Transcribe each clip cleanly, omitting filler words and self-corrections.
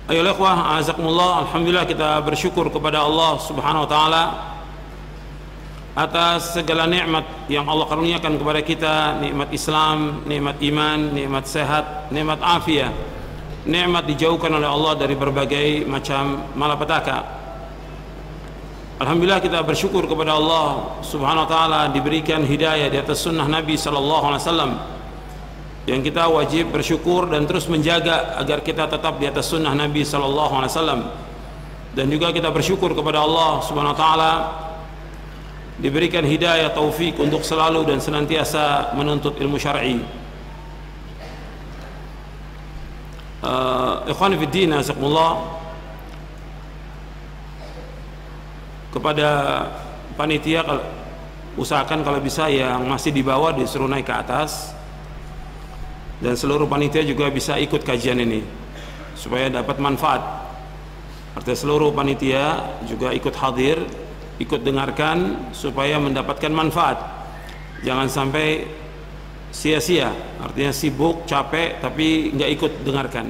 Ayolah ikhwah, azakumullah, alhamdulillah kita bersyukur kepada Allah Subhanahu wa taala atas segala nikmat yang Allah karuniakan kepada kita, nikmat Islam, nikmat iman, nikmat sehat, nikmat afiat, nikmat dijauhkan oleh Allah dari berbagai macam malapetaka. Alhamdulillah kita bersyukur kepada Allah Subhanahu wa taala diberikan hidayah di atas sunnah Nabi sallallahu alaihi wasallam, yang kita wajib bersyukur dan terus menjaga agar kita tetap di atas sunnah Nabi sallallahu alaihi wasallam. Dan juga kita bersyukur kepada Allah Subhanahu wa taala diberikan hidayah taufik untuk selalu dan senantiasa menuntut ilmu syar'i. Ikhwan fiddin, azakumullah, kepada panitia usahakan kalau bisa yang masih di bawah disuruh naik ke atas, dan seluruh panitia juga bisa ikut kajian ini supaya dapat manfaat. Artinya seluruh panitia juga ikut hadir, ikut dengarkan supaya mendapatkan manfaat. Jangan sampai sia-sia, artinya sibuk, capek tapi nggak ikut dengarkan.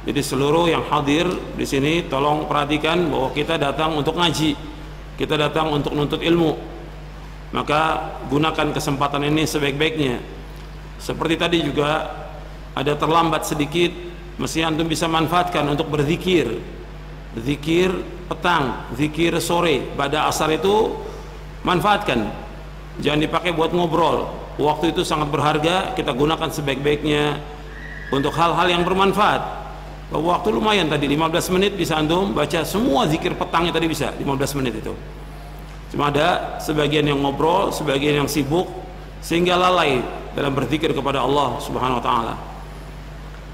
Jadi seluruh yang hadir di sini tolong perhatikan bahwa kita datang untuk ngaji, kita datang untuk nuntut ilmu. Maka gunakan kesempatan ini sebaik-baiknya. Seperti tadi juga ada terlambat sedikit, mesti antum bisa manfaatkan untuk berzikir. Zikir petang, zikir sore, pada asar itu manfaatkan. Jangan dipakai buat ngobrol. Waktu itu sangat berharga, kita gunakan sebaik-baiknya untuk hal-hal yang bermanfaat. Waktu lumayan tadi 15 menit bisa antum baca semua zikir petangnya tadi, bisa 15 menit itu. Cuma ada sebagian yang ngobrol, sebagian yang sibuk sehingga lalai dalam berzikir kepada Allah Subhanahu wa taala.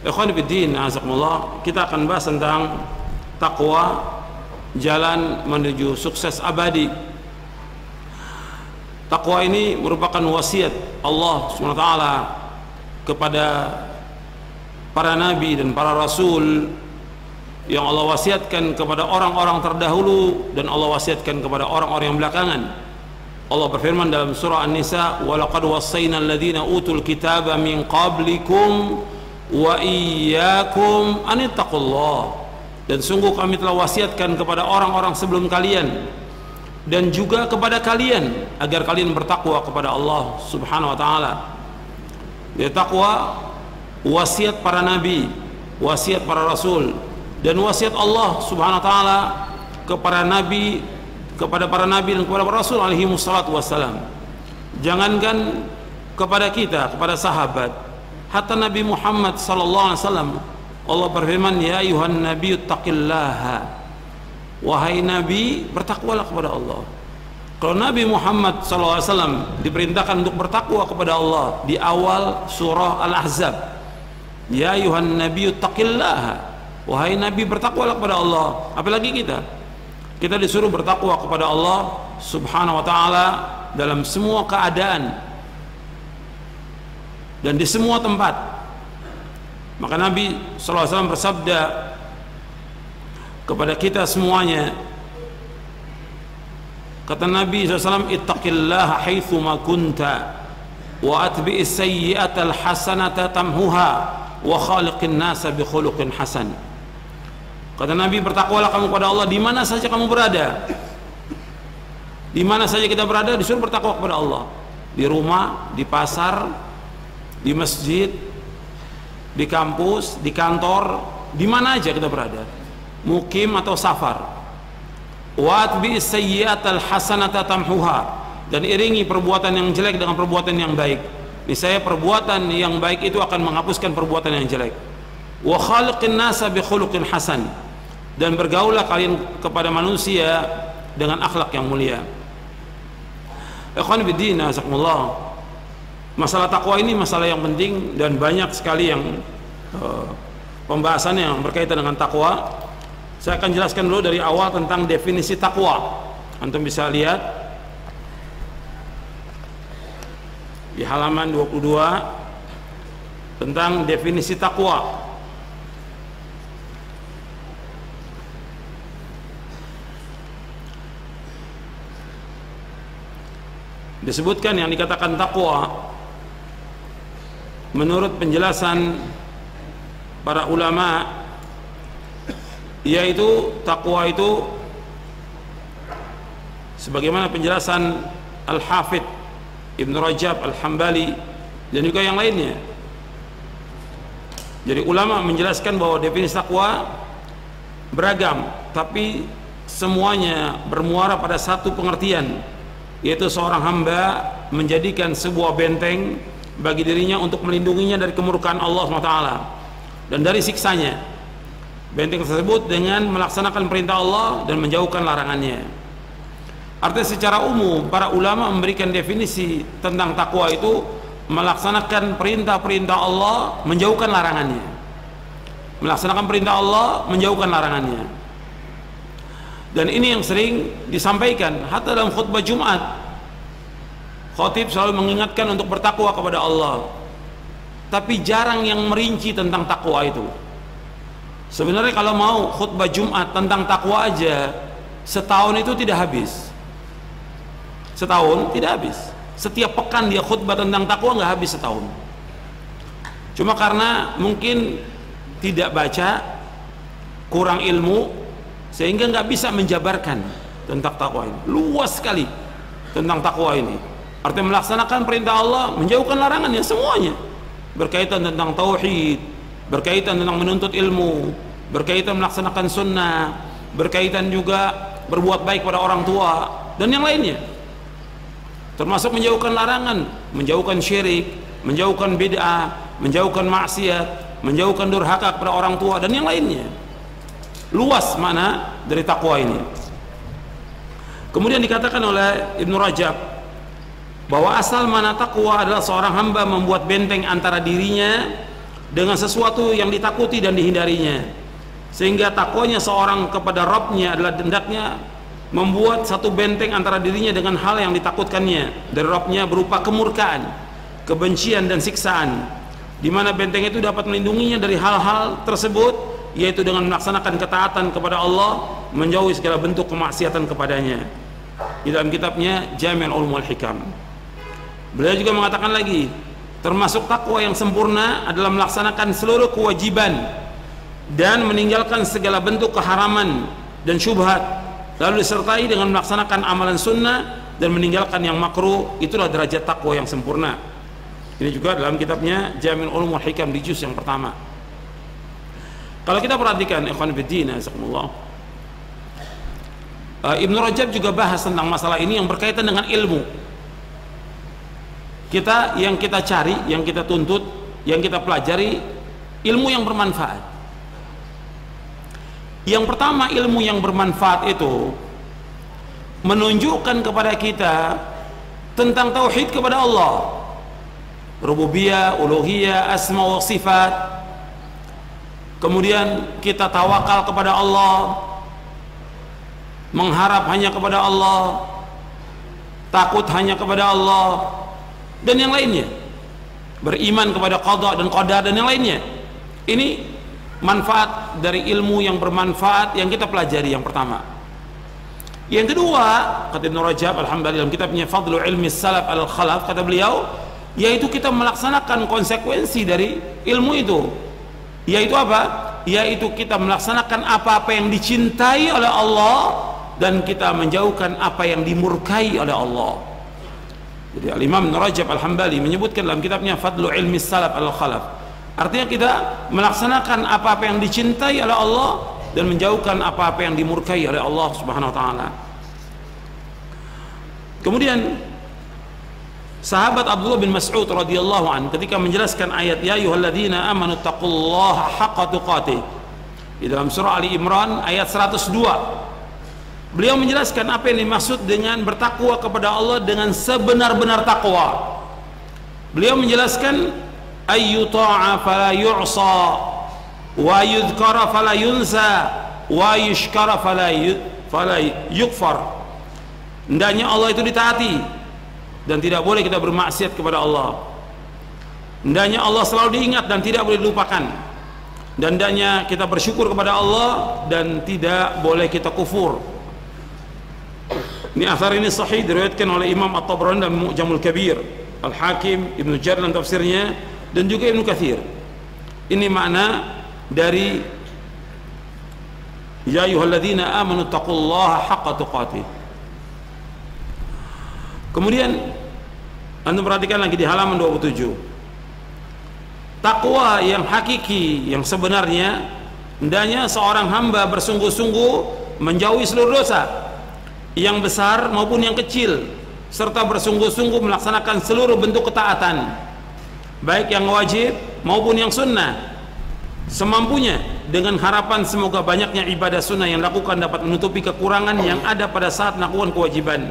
Ikhwan fiddin, azakumullah, kita akan bahas tentang takwa, jalan menuju sukses abadi. Takwa ini merupakan wasiat Allah Subhanahu wa taala kepada para nabi dan para rasul, yang Allah wasiatkan kepada orang-orang terdahulu dan Allah wasiatkan kepada orang-orang yang belakangan. Allah berfirman dalam surah An-Nisa, "Wa laqad wassayna alladziina utul kitaba min qablikum wa iyyakum an ittaqullah." Dan sungguh kami telah wasiatkan kepada orang-orang sebelum kalian dan juga kepada kalian agar kalian bertakwa kepada Allah Subhanahu wa taala. Jadi takwa wasiat para nabi, wasiat para rasul, dan wasiat Allah Subhanahu wa taala kepada nabi, kepada para nabi dan kepada para rasul alaihi wassalatu wassalam. Jangankan kepada kita, kepada sahabat, hatta Nabi Muhammad sallallahu alaihi wasallam Allah berfirman, "Ya ayuhan nabiyyu taqillaha." Wahai nabi, bertakwalah kepada Allah. Kalau Nabi Muhammad sallallahu alaihi wasallam diperintahkan untuk bertakwa kepada Allah di awal surah Al-Ahzab, "Ya ayuhan nabiyyu taqillaha." Wahai nabi, bertakwalah kepada Allah. Apalagi kita disuruh bertakwa kepada Allah Subhanahu wa taala dalam semua keadaan dan di semua tempat. Maka Nabi sallallahu alaihi wasallam bersabda kepada kita semuanya, kata Nabi sallallahu alaihi wasallam, "Ittaqillaha haitsu ma kunta wa atbi'is sayyi'atal hasanata tamhuha wa khaliqin nasa bi khuluqin hasan." Kata Nabi, bertakwalah kamu kepada Allah di mana saja kamu berada. Di mana saja kita berada disuruh bertakwa kepada Allah. Di rumah, di pasar, di masjid, di kampus, di kantor, di mana aja kita berada, mukim atau safar. Wa atbi'is sayyi'atal hasanata tamhuha, dan iringi perbuatan yang jelek dengan perbuatan yang baik. Niscaya perbuatan yang baik itu akan menghapuskan perbuatan yang jelek. Wa khaliqin nasa bi khuluqin hasan, dan bergaulah kalian kepada manusia dengan akhlak yang mulia. Ikhwan fiddin, azakumullah, masalah takwa ini masalah yang penting dan banyak sekali yang pembahasan yang berkaitan dengan takwa. Saya akan jelaskan dulu dari awal tentang definisi takwa. Antum bisa lihat di halaman 22 tentang definisi takwa. Disebutkan yang dikatakan takwa menurut penjelasan para ulama yaitu takwa itu sebagaimana penjelasan Al-Hafidh Ibn Rajab Al-Hambali dan juga yang lainnya. Jadi ulama menjelaskan bahwa definisi takwa beragam, tapi semuanya bermuara pada satu pengertian, yaitu seorang hamba menjadikan sebuah benteng bagi dirinya untuk melindunginya dari kemurkaan Allah SWT dan dari siksanya. Benteng tersebut dengan melaksanakan perintah Allah dan menjauhkan larangannya. Artinya secara umum para ulama memberikan definisi tentang takwa itu melaksanakan perintah-perintah Allah, menjauhkan larangannya. Melaksanakan perintah Allah, menjauhkan larangannya. Dan ini yang sering disampaikan hatta dalam khutbah Jumat. Khatib selalu mengingatkan untuk bertakwa kepada Allah, tapi jarang yang merinci tentang takwa itu. Sebenarnya kalau mau khutbah Jumat tentang takwa aja, setahun itu tidak habis. Setahun tidak habis. Setiap pekan dia khutbah tentang takwa nggak habis setahun. Cuma karena mungkin tidak baca, kurang ilmu, sehingga nggak bisa menjabarkan tentang takwa ini. Luas sekali tentang takwa ini. Artinya melaksanakan perintah Allah, menjauhkan larangannya semuanya. Berkaitan tentang tauhid, berkaitan tentang menuntut ilmu, berkaitan melaksanakan sunnah, berkaitan juga berbuat baik pada orang tua dan yang lainnya. Termasuk menjauhkan larangan, menjauhkan syirik, menjauhkan bid'ah, menjauhkan maksiat, menjauhkan durhaka kepada orang tua dan yang lainnya. Luas mana dari takwa ini. Kemudian dikatakan oleh Ibn Rajab bahwa asal mana takwa adalah seorang hamba membuat benteng antara dirinya dengan sesuatu yang ditakuti dan dihindarinya, sehingga takwanya seorang kepada Rabbnya adalah hendaknya membuat satu benteng antara dirinya dengan hal yang ditakutkannya dari Rabbnya berupa kemurkaan, kebencian dan siksaan, di mana benteng itu dapat melindunginya dari hal-hal tersebut, yaitu dengan melaksanakan ketaatan kepada Allah, menjauhi segala bentuk kemaksiatan kepadanya. Di dalam kitabnya Jami' al-Ulum wal Hikam, beliau juga mengatakan lagi, termasuk takwa yang sempurna adalah melaksanakan seluruh kewajiban dan meninggalkan segala bentuk keharaman dan syubhat, lalu disertai dengan melaksanakan amalan sunnah dan meninggalkan yang makruh. Itulah derajat takwa yang sempurna. Ini juga dalam kitabnya Jami' al-Ulum wal Hikam di juz yang pertama. Kalau kita perhatikan ikhwan fillah, jazakumullah, Ibn Rajab juga bahas tentang masalah ini yang berkaitan dengan ilmu. Yang kita cari, yang kita tuntut, yang kita pelajari, ilmu yang bermanfaat. Yang pertama, ilmu yang bermanfaat itu menunjukkan kepada kita tentang tauhid kepada Allah, rububiyah, uluhiyah, asma wa sifat. Kemudian kita tawakal kepada Allah, mengharap hanya kepada Allah, takut hanya kepada Allah, dan yang lainnya, beriman kepada qada dan qadar dan yang lainnya. Ini manfaat dari ilmu yang bermanfaat yang kita pelajari yang pertama. Yang kedua, kata Ibn Rajab Al-Hambali dalam kitabnya Fadlu Ilmi Salaf Al-Khalaf, kata beliau, yaitu kita melaksanakan konsekuensi dari ilmu itu. Yaitu apa? Yaitu kita melaksanakan apa-apa yang dicintai oleh Allah dan kita menjauhkan apa yang dimurkai oleh Allah. Jadi Al-Imam Ibn Rajab Al-Hambali menyebutkan dalam kitabnya Fadlu Ilmi Salaf Al-Khalaf, artinya kita melaksanakan apa-apa yang dicintai oleh Allah dan menjauhkan apa-apa yang dimurkai oleh Allah Subhanahu wa taala. Kemudian sahabat Abdullah bin Mas'ud radhiyallahu an ketika menjelaskan ayat ya ayyuhalladzina amanu taqullaha haqqa tuqatih di dalam surah Ali Imran ayat 102, beliau menjelaskan apa yang dimaksud dengan bertakwa kepada Allah dengan sebenar-benar takwa. Beliau menjelaskan ayyuta'a fala yu'sa wa yudhkara fala yunsa wa yushkara fala yukfar. Hendaknya Allah itu ditaati dan tidak boleh kita bermaksiat kepada Allah. Hendaknya Allah selalu diingat dan tidak boleh dilupakan. Dan hendaknya kita bersyukur kepada Allah dan tidak boleh kita kufur. Ini asar ini sahih diriwayatkan oleh Imam At-Tabrani dalam Mu'jamul Kabir, Al-Hakim, Ibnu Jarir dalam tafsirnya, dan juga Ibnu Katsir. Ini makna dari Ya ayyuhalladzina amanu taqullaha haqqa tuqatih. Kemudian antum perhatikan lagi di halaman 27. Takwa yang hakiki, yang sebenarnya, hendaknya seorang hamba bersungguh-sungguh menjauhi seluruh dosa, yang besar maupun yang kecil, serta bersungguh-sungguh melaksanakan seluruh bentuk ketaatan, baik yang wajib maupun yang sunnah, semampunya, dengan harapan semoga banyaknya ibadah sunnah yang dilakukan dapat menutupi kekurangan yang ada pada saat melakukan kewajiban,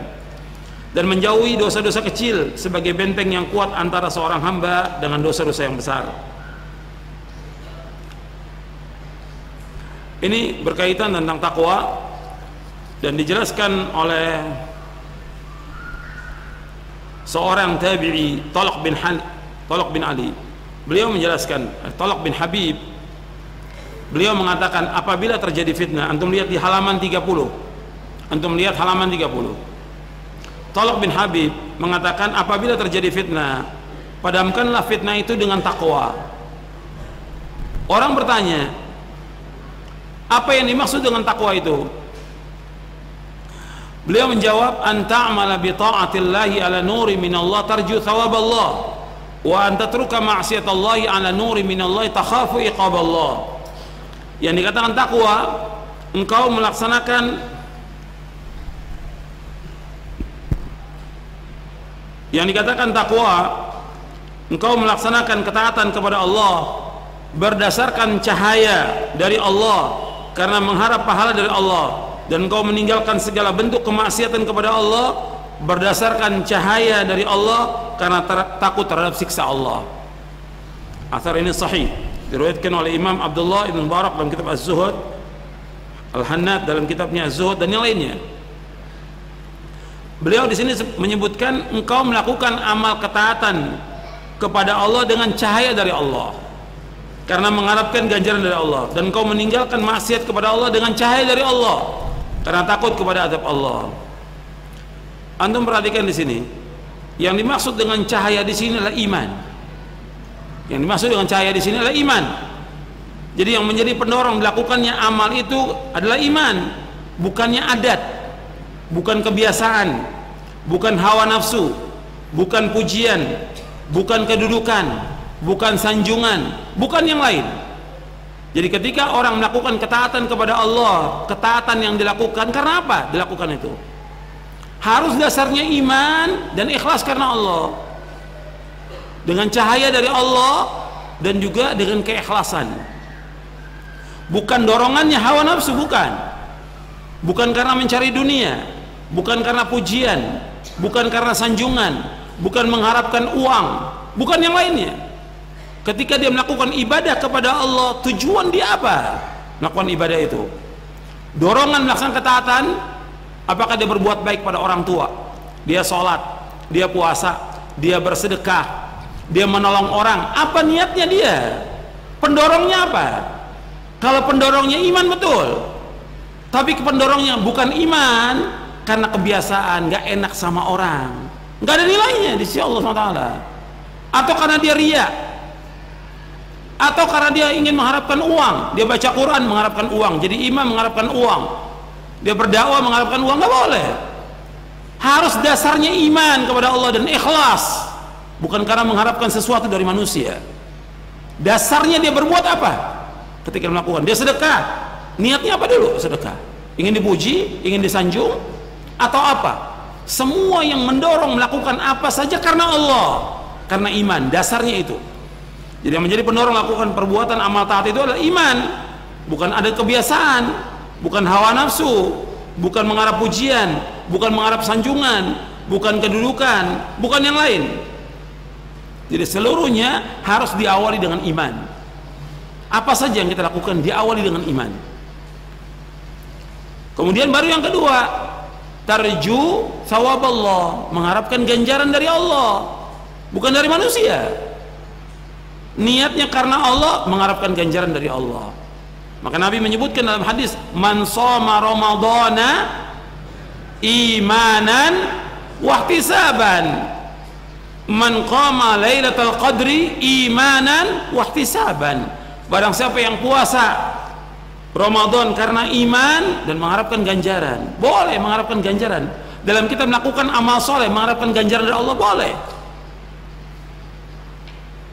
dan menjauhi dosa-dosa kecil sebagai benteng yang kuat antara seorang hamba dengan dosa-dosa yang besar. Ini berkaitan tentang takwa dan dijelaskan oleh seorang tabi'i, Talq bin Ali. Beliau menjelaskan, Talq bin Habib, beliau mengatakan apabila terjadi fitnah, antum lihat di halaman 30. Antum lihat halaman 30. Talq bin Habib mengatakan apabila terjadi fitnah, padamkanlah fitnah itu dengan takwa. Orang bertanya, apa yang dimaksud dengan takwa itu? Beliau menjawab, anta'amala bi ta'atillahi ala nuri minallah tarju thawaballah, wa antatruka ma'siyatallahi ala nuri minallahi takhafu iqaballah. Yang dikatakan takwa, engkau melaksanakan ketaatan kepada Allah berdasarkan cahaya dari Allah karena mengharap pahala dari Allah, dan engkau meninggalkan segala bentuk kemaksiatan kepada Allah berdasarkan cahaya dari Allah karena takut terhadap siksa Allah. Athar ini sahih, diriwayatkan oleh Imam Abdullah ibn Mubarak dalam kitab Az-Zuhud, Al-Hannad dalam kitabnya Az-Zuhud, dan yang lainnya. Beliau di sini menyebutkan engkau melakukan amal ketaatan kepada Allah dengan cahaya dari Allah karena mengharapkan ganjaran dari Allah, dan engkau meninggalkan maksiat kepada Allah dengan cahaya dari Allah karena takut kepada azab Allah. Antum perhatikan di sini, yang dimaksud dengan cahaya di sini adalah iman. Yang dimaksud dengan cahaya di sini adalah iman. Jadi yang menjadi pendorong dilakukannya amal itu adalah iman, bukannya adat, bukan kebiasaan, bukan hawa nafsu, bukan pujian, bukan kedudukan, bukan sanjungan, bukan yang lain. Jadi ketika orang melakukan ketaatan kepada Allah, ketaatan yang dilakukan karena apa? Dilakukan itu harus dasarnya iman dan ikhlas karena Allah, dengan cahaya dari Allah, dan juga dengan keikhlasan, bukan dorongannya hawa nafsu, bukan karena mencari dunia, bukan karena pujian, bukan karena sanjungan, bukan mengharapkan uang, bukan yang lainnya. Ketika dia melakukan ibadah kepada Allah, tujuan dia apa? Melakukan ibadah itu, dorongan melaksanakan ketaatan. Apakah dia berbuat baik pada orang tua, dia sholat, dia puasa, dia bersedekah, dia menolong orang? Apa niatnya dia? Pendorongnya apa? Kalau pendorongnya iman, betul. Tapi pendorongnya bukan iman, karena kebiasaan, nggak enak sama orang, nggak ada nilainya di sisi Allah SWT. Atau karena dia riya, atau karena dia ingin mengharapkan uang, dia baca Quran mengharapkan uang, jadi imam mengharapkan uang, dia berdakwah mengharapkan uang, nggak boleh. Harus dasarnya iman kepada Allah dan ikhlas, bukan karena mengharapkan sesuatu dari manusia. Dasarnya dia berbuat apa ketika melakukan? Dia sedekah, niatnya apa dulu? Sedekah, ingin dipuji, ingin disanjung, atau apa? Semua yang mendorong melakukan apa saja karena Allah, karena iman, dasarnya itu. Jadi yang menjadi pendorong melakukan perbuatan amal taat itu adalah iman, bukan ada kebiasaan, bukan hawa nafsu, bukan mengharap pujian, bukan mengharap sanjungan, bukan kedudukan, bukan yang lain. Jadi seluruhnya harus diawali dengan iman. Apa saja yang kita lakukan diawali dengan iman. Kemudian baru yang kedua, tarju thawaballah, mengharapkan ganjaran dari Allah, bukan dari manusia. Niatnya karena Allah, mengharapkan ganjaran dari Allah. Maka Nabi menyebutkan dalam hadis, man shoma ramadhana imanan wahtisaban, man qama lailatul qadri imanan wahtisaban. Barang siapa yang puasa Ramadan karena iman dan mengharapkan ganjaran. Boleh mengharapkan ganjaran. Dalam kita melakukan amal soleh mengharapkan ganjaran dari Allah, boleh.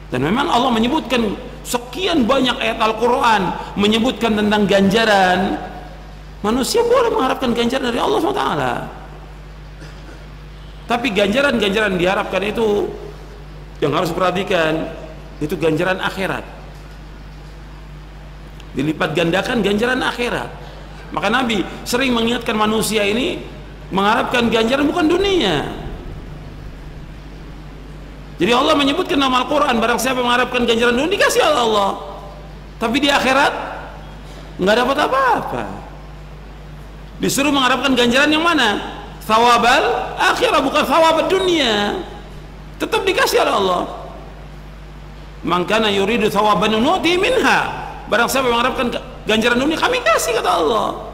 Dan memang Allah menyebutkan sekian banyak ayat Al-Quran menyebutkan tentang ganjaran. Manusia boleh mengharapkan ganjaran dari Allah SWT. Tapi ganjaran-ganjaran diharapkan itu yang harus diperhatikan, itu ganjaran akhirat. Dilipat gandakan ganjaran akhirat. Maka Nabi sering mengingatkan manusia ini mengharapkan ganjaran bukan dunia. Jadi Allah menyebutkan dalam Al-Quran, barang siapa mengharapkan ganjaran dunia dikasih oleh Allah, tapi di akhirat nggak dapat apa-apa. Disuruh mengharapkan ganjaran yang mana? Thawabal akhirah, bukan thawabal dunia. Tetap dikasih oleh Allah. Man kana yuridu thawaban nu'ti minha. Barang siapa mengharapkan ganjaran dunia, kami kasih, kata Allah.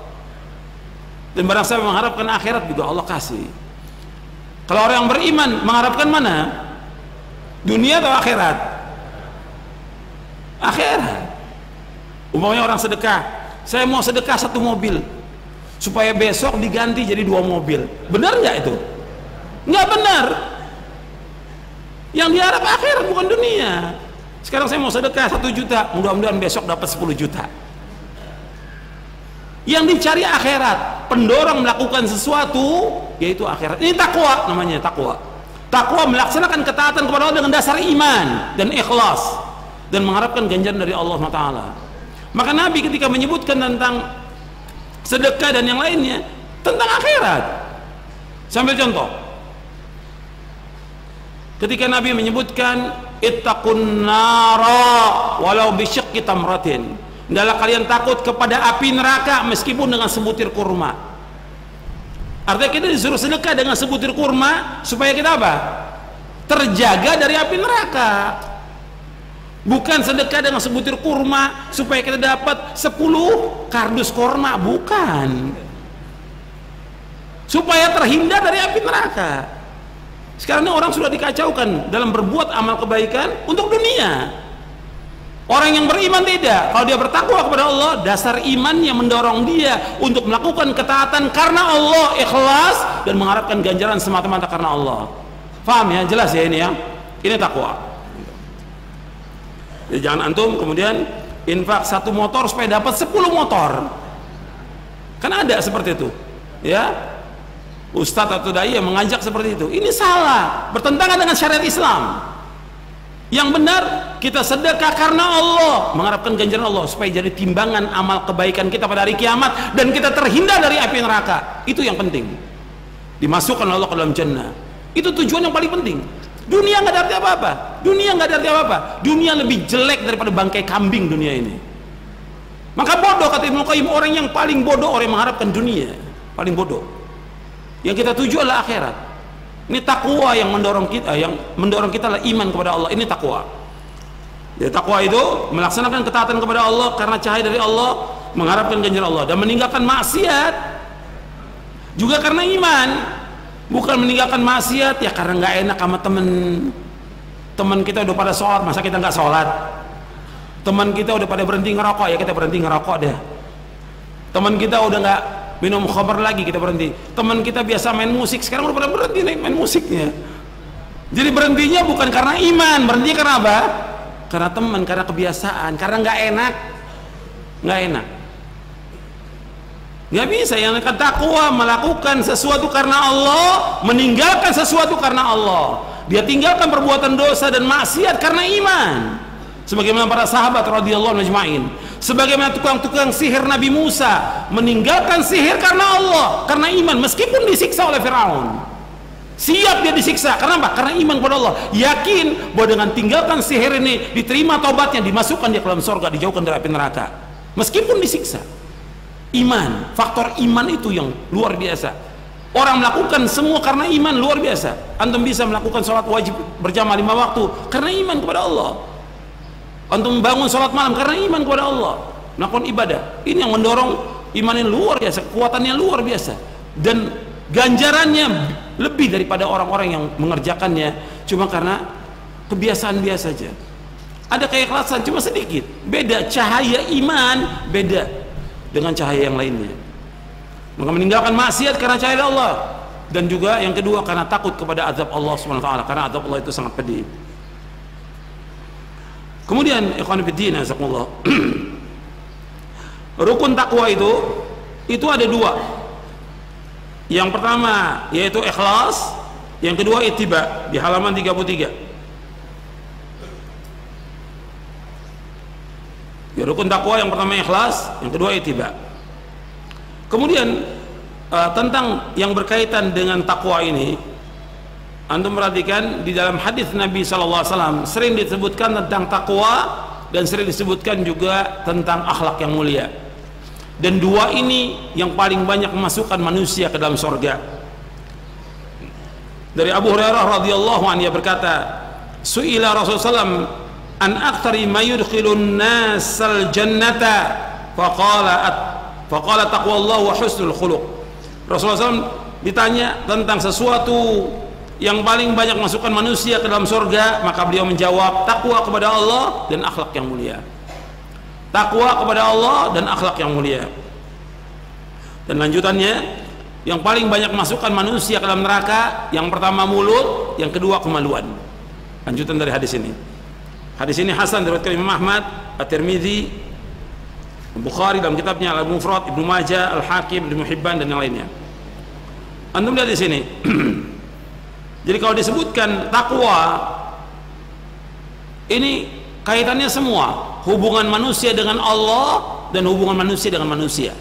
Dan barang siapa mengharapkan akhirat juga Allah kasih. Kalau orang yang beriman mengharapkan mana? Dunia atau akhirat? Akhirat. Umpamanya orang sedekah, saya mau sedekah 1 mobil supaya besok diganti jadi 2 mobil. Benar nggak itu? Nggak benar. Yang diharap akhirat bukan dunia. Sekarang saya mau sedekah 1 juta, mudah-mudahan besok dapat 10 juta. Yang dicari akhirat, pendorong melakukan sesuatu yaitu akhirat. Ini takwa namanya, takwa. Takwa melaksanakan ketaatan kepada Allah dengan dasar iman dan ikhlas dan mengharapkan ganjaran dari Allah SWT. Maka Nabi ketika menyebutkan tentang sedekah dan yang lainnya tentang akhirat, sambil contoh, ketika Nabi menyebutkan ittaqun nara walau bisyiqqi tamratin, hendaklah kalian takut kepada api neraka meskipun dengan sebutir kurma. Artinya kita disuruh sedekah dengan sebutir kurma supaya kita apa? Terjaga dari api neraka. Bukan sedekah dengan sebutir kurma supaya kita dapat 10 kardus kurma, bukan. Supaya terhindar dari api neraka. Sekarang ini orang sudah dikacaukan dalam berbuat amal kebaikan untuk dunia. Orang yang beriman tidak. Kalau dia bertakwa kepada Allah, dasar imannya mendorong dia untuk melakukan ketaatan karena Allah, ikhlas dan mengharapkan ganjaran semata-mata karena Allah. Paham ya? Jelas ya ini ya? Ini takwa. Jadi jangan antum kemudian infak 1 motor supaya dapat 10 motor. Kan ada seperti itu. Ya? Ustadz atau dai yang mengajak seperti itu. Ini salah, bertentangan dengan syariat Islam. Yang benar kita sedekah karena Allah, mengharapkan ganjaran Allah supaya jadi timbangan amal kebaikan kita pada hari kiamat dan kita terhindar dari api neraka. Itu yang penting. Dimasukkan Allah ke dalam jannah. Itu tujuan yang paling penting. Dunia nggak ada arti apa-apa. Dunia nggak ada arti apa-apa. Dunia lebih jelek daripada bangkai kambing dunia ini. Maka bodoh kata Ibnu Qayyim, orang yang paling bodoh orang yang mengharapkan dunia, paling bodoh. Yang kita tuju adalah akhirat. Ini takwa yang mendorong kita adalah iman kepada Allah. Ini takwa. Jadi takwa itu melaksanakan ketaatan kepada Allah karena cahaya dari Allah, mengharapkan ganjaran Allah dan meninggalkan maksiat juga karena iman. Bukan meninggalkan maksiat ya karena nggak enak sama teman kita udah pada sholat, masa kita nggak sholat. Teman kita udah pada berhenti ngerokok, ya kita berhenti ngerokok deh. Teman kita udah nggak minum khamr lagi, kita berhenti. Teman kita biasa main musik, sekarang udah pada berhenti nih main musiknya. Jadi berhentinya bukan karena iman, berhenti karena apa? Karena teman, karena kebiasaan, karena nggak enak. Nggak bisa. Yang takwa melakukan sesuatu karena Allah, meninggalkan sesuatu karena Allah. Dia tinggalkan perbuatan dosa dan maksiat karena iman. Sebagaimana para sahabat radhiyallahu anhum ajma'in. Sebagaimana tukang-tukang sihir Nabi Musa meninggalkan sihir karena Allah, karena iman, meskipun disiksa oleh Firaun. Siap dia disiksa, karena apa? Karena iman kepada Allah. Yakin bahwa dengan tinggalkan sihir ini diterima taubatnya, dimasukkan dia ke dalam surga, dijauhkan dari api neraka. Meskipun disiksa. Iman, faktor iman itu yang luar biasa. Orang melakukan semua karena iman, luar biasa. Antum bisa melakukan sholat wajib berjamaah 5 waktu karena iman kepada Allah. Antum bangun sholat malam karena iman kepada Allah, melakukan ibadah. Ini yang mendorong iman yang luar biasa, kekuatannya luar biasa, dan ganjarannya lebih daripada orang-orang yang mengerjakannya cuma karena kebiasaan biasa saja. Ada keikhlasan cuma sedikit, beda cahaya iman, beda. dengan cahaya yang lainnya. Maka meninggalkan maksiat karena cahaya Allah, dan juga yang kedua karena takut kepada azab Allah Subhanahu wa taala, karena azab Allah itu sangat pedih. Kemudian ikhwan fillah, jazakumullah. Rukun takwa itu ada dua. Yang pertama yaitu ikhlas, yang kedua ittiba, di halaman 33. Ya, rukun takwa yang pertama ikhlas, yang kedua ittiba. Kemudian tentang yang berkaitan dengan takwa ini, antum perhatikan di dalam hadis Nabi SAW sering disebutkan tentang takwa dan sering disebutkan juga tentang akhlak yang mulia. Dan dua ini yang paling banyak memasukkan manusia ke dalam surga. Dari Abu Hurairah radhiyallahu anhu, dia berkata, "Su'ila Rasulullah SAW an aktsari ma yudkhilun nasal jannata faqala taqwallah wa husnul khuluq." Rasulullah SAW ditanya tentang sesuatu yang paling banyak masukkan manusia ke dalam surga, maka beliau menjawab, takwa kepada Allah dan akhlak yang mulia. Takwa kepada Allah dan akhlak yang mulia. Dan lanjutannya, yang paling banyak masukkan manusia ke dalam neraka, yang pertama mulut, yang kedua kemaluan. Lanjutan dari hadis ini. Hadis ini hasan diriwayatkan Imam Ahmad, At-Tirmidzi, Bukhari dalam kitabnya Al-Mufrad, Ibnu Majah, Al-Hakim, Ibnu Hibban dan yang lainnya. Antum lihat di sini. Jadi kalau disebutkan takwa, ini kaitannya semua, hubungan manusia dengan Allah dan hubungan manusia dengan manusia.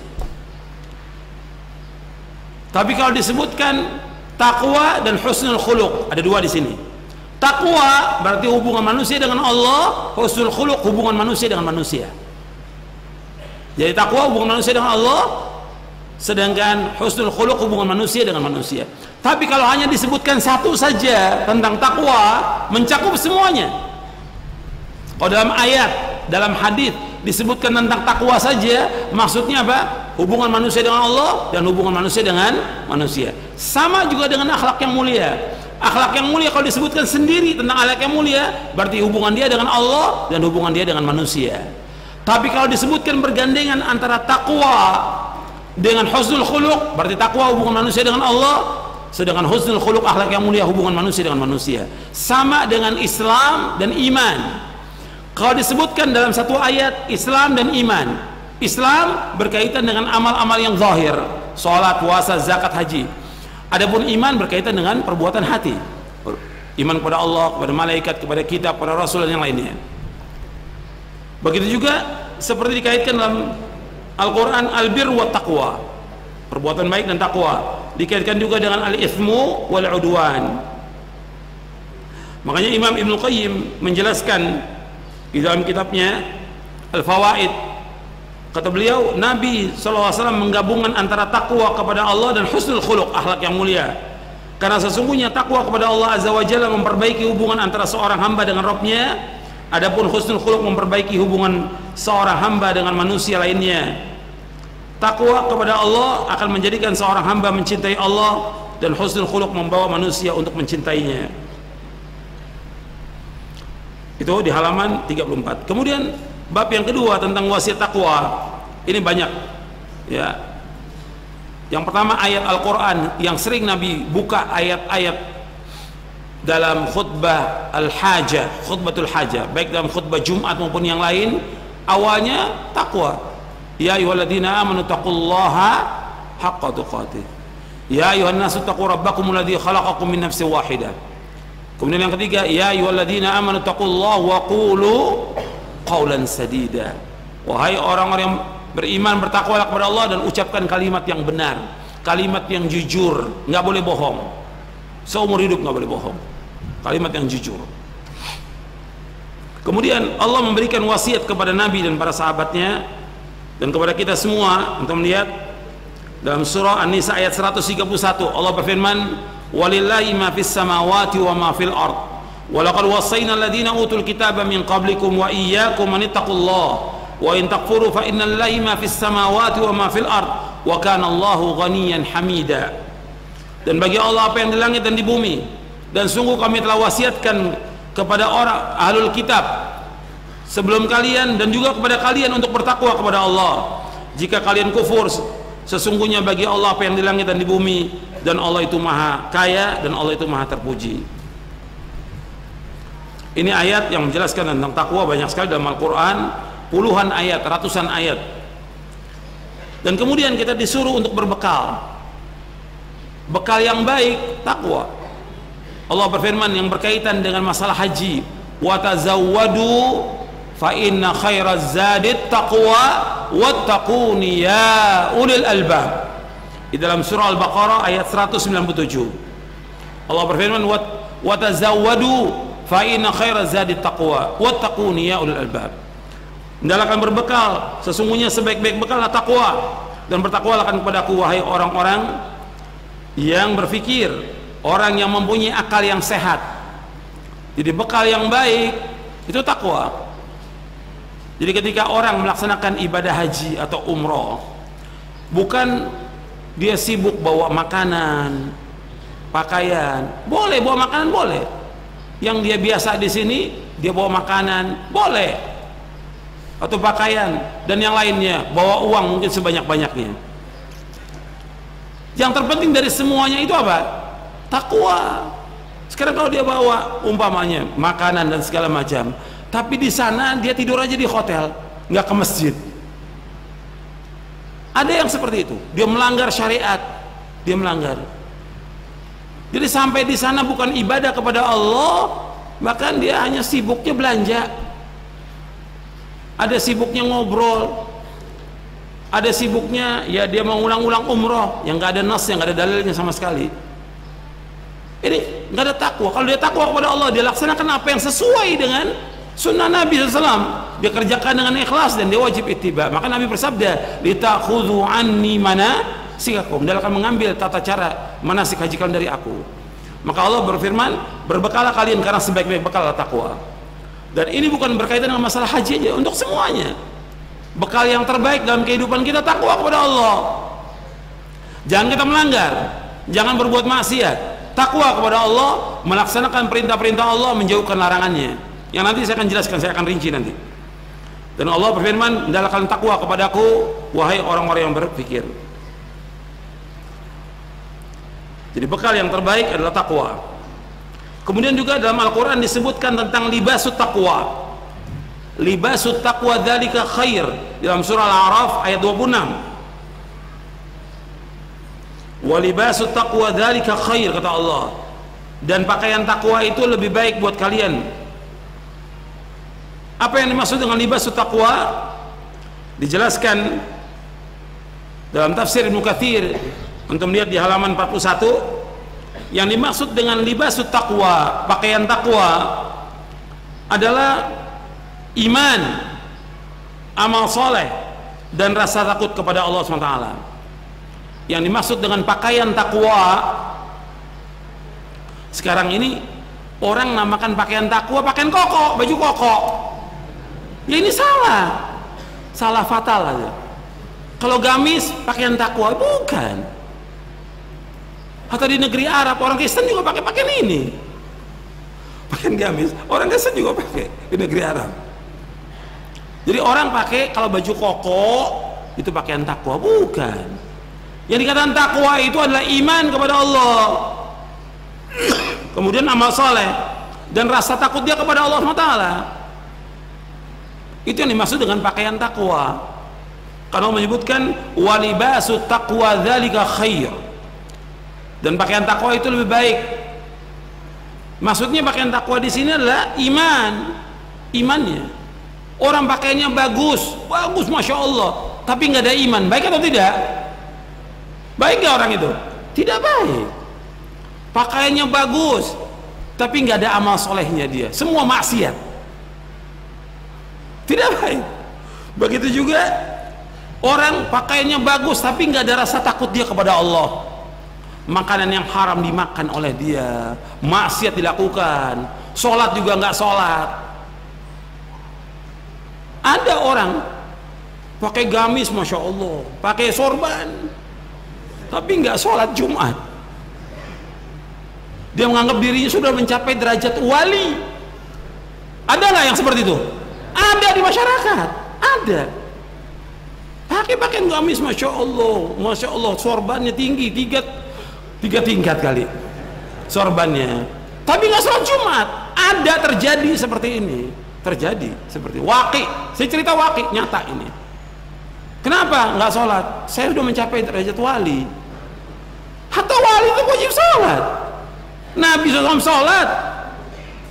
Tapi kalau disebutkan takwa dan husnul khuluq, ada dua di sini. Takwa berarti hubungan manusia dengan Allah, husnul khuluq hubungan manusia dengan manusia. Jadi takwa hubungan manusia dengan Allah, sedangkan husnul khuluq hubungan manusia dengan manusia. Tapi kalau hanya disebutkan satu saja tentang takwa, mencakup semuanya. Kalau dalam ayat, dalam hadis disebutkan tentang takwa saja, maksudnya apa? Hubungan manusia dengan Allah dan hubungan manusia dengan manusia. Sama juga dengan akhlak yang mulia. Akhlak yang mulia kalau disebutkan sendiri tentang akhlak yang mulia, berarti hubungan dia dengan Allah dan hubungan dia dengan manusia. Tapi kalau disebutkan bergandengan antara takwa dengan husnul khuluq, berarti takwa hubungan manusia dengan Allah, sedangkan husnul khuluq akhlak yang mulia hubungan manusia dengan manusia. Sama dengan Islam dan iman. Kalau disebutkan dalam satu ayat Islam dan iman, Islam berkaitan dengan amal-amal yang zahir, salat, puasa, zakat, haji. Adapun iman berkaitan dengan perbuatan hati, iman kepada Allah, kepada malaikat, kepada kitab, kepada rasul dan yang lainnya. Begitu juga seperti dikaitkan dalam Al-Quran, al-bir wa taqwa, perbuatan baik dan takwa, dikaitkan juga dengan al-ithmu wal udwan. Makanya Imam Ibnu Qayyim menjelaskan di dalam kitabnya Al-Fawaid, kata beliau, Nabi SAW menggabungkan antara takwa kepada Allah dan husnul khuluq, akhlak yang mulia. Karena sesungguhnya takwa kepada Allah Azza wa Jalla memperbaiki hubungan antara seorang hamba dengan Rabbnya, adapun husnul khuluq memperbaiki hubungan seorang hamba dengan manusia lainnya. Takwa kepada Allah akan menjadikan seorang hamba mencintai Allah, dan husnul khuluq membawa manusia untuk mencintainya. Itu di halaman 34. Kemudian bab yang kedua tentang wasiat takwa, ini banyak ya. Yang pertama ayat Al-Quran yang sering Nabi buka ayat-ayat dalam khutbah al-hajah, khutbatul hajah, baik dalam khutbah Jumat maupun yang lain, awalnya takwa. Ya ayyuhalladzina amanu taqullaha haqqa tuqatih. Ya ayyuhan nasu taqu rabbakumul ladzi khalaqakum min nafsin wahidah. Kemudian yang ketiga, ya ayyuhalladzina amanu taqullaha wa qulu qaulan sadida. Wahai orang-orang yang beriman, bertakwalah kepada Allah dan ucapkan kalimat yang benar, kalimat yang jujur, nggak boleh bohong. Seumur hidup nggak boleh bohong, kalimat yang jujur. Kemudian Allah memberikan wasiat kepada Nabi dan para sahabatnya dan kepada kita semua untuk melihat dalam surah An-Nisa ayat 131. Allah berfirman, walillahi ma fis samawati wa ma fil ard walaqad wassayna alladhina utul kitaba min qablikum wa iyyakum an ittaqullaha wa in takfuru fa inna lillahi ma fis samawati wa ma fil ard wa kana Allahu ghaniyan hamida. Dan bagi Allah apa yang di langit dan di bumi, dan sungguh kami telah wasiatkan kepada orang ahlul kitab sebelum kalian dan juga kepada kalian untuk bertakwa kepada Allah, jika kalian kufur, sesungguhnya bagi Allah apa yang di langit dan di bumi, dan Allah itu maha kaya dan Allah itu maha terpuji. Ini ayat yang menjelaskan tentang takwa banyak sekali dalam Al-Quran, puluhan ayat, ratusan ayat. Dan kemudian kita disuruh untuk berbekal, bekal yang baik, takwa. Allah berfirman yang berkaitan dengan masalah haji, wa tazawwadu fa inna khairaz zadit taqwa wattaquni ya ulil albab. Di dalam surah Al-Baqarah ayat 197 Allah berfirman wa tazawwadu fa inna khairaz zadit taqwa wattaquni ya ulil albab. Hendaklah berbekal, sesungguhnya sebaik-baik bekal adalah takwa, dan bertakwalah kepadaku wahai orang-orang yang berfikir, orang yang mempunyai akal yang sehat. Jadi bekal yang baik itu takwa. Jadi ketika orang melaksanakan ibadah haji atau umroh, bukan dia sibuk bawa makanan, pakaian, boleh bawa makanan, boleh. Yang dia biasa di sini dia bawa makanan, boleh, atau pakaian dan yang lainnya, bawa uang mungkin sebanyak-banyaknya. Yang terpenting dari semuanya itu apa? Takwa. Sekarang kalau dia bawa umpamanya makanan dan segala macam, tapi di sana dia tidur aja di hotel, nggak ke masjid. Ada yang seperti itu, dia melanggar syariat, dia melanggar. Jadi sampai di sana bukan ibadah kepada Allah, bahkan dia hanya sibuknya belanja, ada sibuknya ngobrol, ada sibuknya ya dia mau ulang-ulang umroh yang nggak ada nas, yang nggak ada dalilnya sama sekali. Ini nggak ada takwa. Kalau dia takwa kepada Allah, dia laksanakan apa yang sesuai dengan sunnah Nabi SAW, dia kerjakan dengan ikhlas dan dia wajib ittiba. Maka Nabi bersabda, litakhudhu anni manasikakum, dia akan mengambil tata cara manasik haji kalian dari aku. Maka Allah berfirman, berbekalah kalian karena sebaik-baik bekal adalah takwa. Dan ini bukan berkaitan dengan masalah haji aja, untuk semuanya. Bekal yang terbaik dalam kehidupan kita takwa kepada Allah. Jangan kita melanggar, jangan berbuat maksiat. Takwa kepada Allah, melaksanakan perintah-perintah Allah, menjauhkan larangannya. Yang nanti saya akan jelaskan, saya akan rinci nanti. Dan Allah berfirman, hendaklah kalian takwa kepadaku wahai orang-orang yang berpikir. Jadi bekal yang terbaik adalah takwa. Kemudian juga dalam Al-Quran disebutkan tentang libasut taqwa. Libasut taqwa dzalika khair, dalam surah Al-A'raf ayat 26. Wa libasut taqwa dzalika khair, kata Allah. Dan pakaian takwa itu lebih baik buat kalian. Apa yang dimaksud dengan libasut taqwa? Dijelaskan dalam tafsir Ibnu Katsir, untuk melihat di halaman 41. Yang dimaksud dengan libasut taqwa, pakaian takwa, adalah iman, amal soleh, dan rasa takut kepada Allah SWT. Yang dimaksud dengan pakaian takwa, sekarang ini orang namakan pakaian takwa pakaian koko, baju koko. Ya ini salah, salah fatal aja. Kalau gamis pakaian takwa, bukan. Atau di negeri Arab orang Kristen juga pakai pakaian ini, pakaian gamis. Orang Kristen juga pakai di negeri Arab. Jadi orang pakai kalau baju koko itu pakaian takwa, bukan. Yang dikatakan takwa itu adalah iman kepada Allah, kemudian amal soleh dan rasa takut dia kepada Allah SWT. Itu yang dimaksud dengan pakaian takwa. Karena Allah menyebutkan walibasut taqwa dzalika khair, dan pakaian takwa itu lebih baik. Maksudnya pakaian takwa di sini adalah iman, imannya. Orang pakaiannya bagus, bagus, masya Allah, tapi nggak ada iman, baik atau tidak? Baik nggak orang itu? Tidak baik. Pakaiannya bagus, tapi nggak ada amal solehnya dia, semua maksiat. Tidak baik. Begitu juga orang pakaiannya bagus, tapi nggak ada rasa takut dia kepada Allah. Makanan yang haram dimakan oleh dia, maksiat dilakukan, sholat juga nggak sholat. Ada orang pakai gamis, masya Allah, pakai sorban, tapi nggak sholat Jumat. Dia menganggap dirinya sudah mencapai derajat wali. Ada nggak yang seperti itu? Ada di masyarakat, ada. pakai pakaian gamis, masya Allah, sorbannya tinggi, tiga tingkat kali sorbannya, tapi nggak sholat Jumat. Ada terjadi seperti ini, terjadi seperti waqi. Saya cerita waqi nyata ini. Kenapa nggak sholat? Saya sudah mencapai derajat wali. Hatta wali itu wajib sholat. Nabi SAW sholat,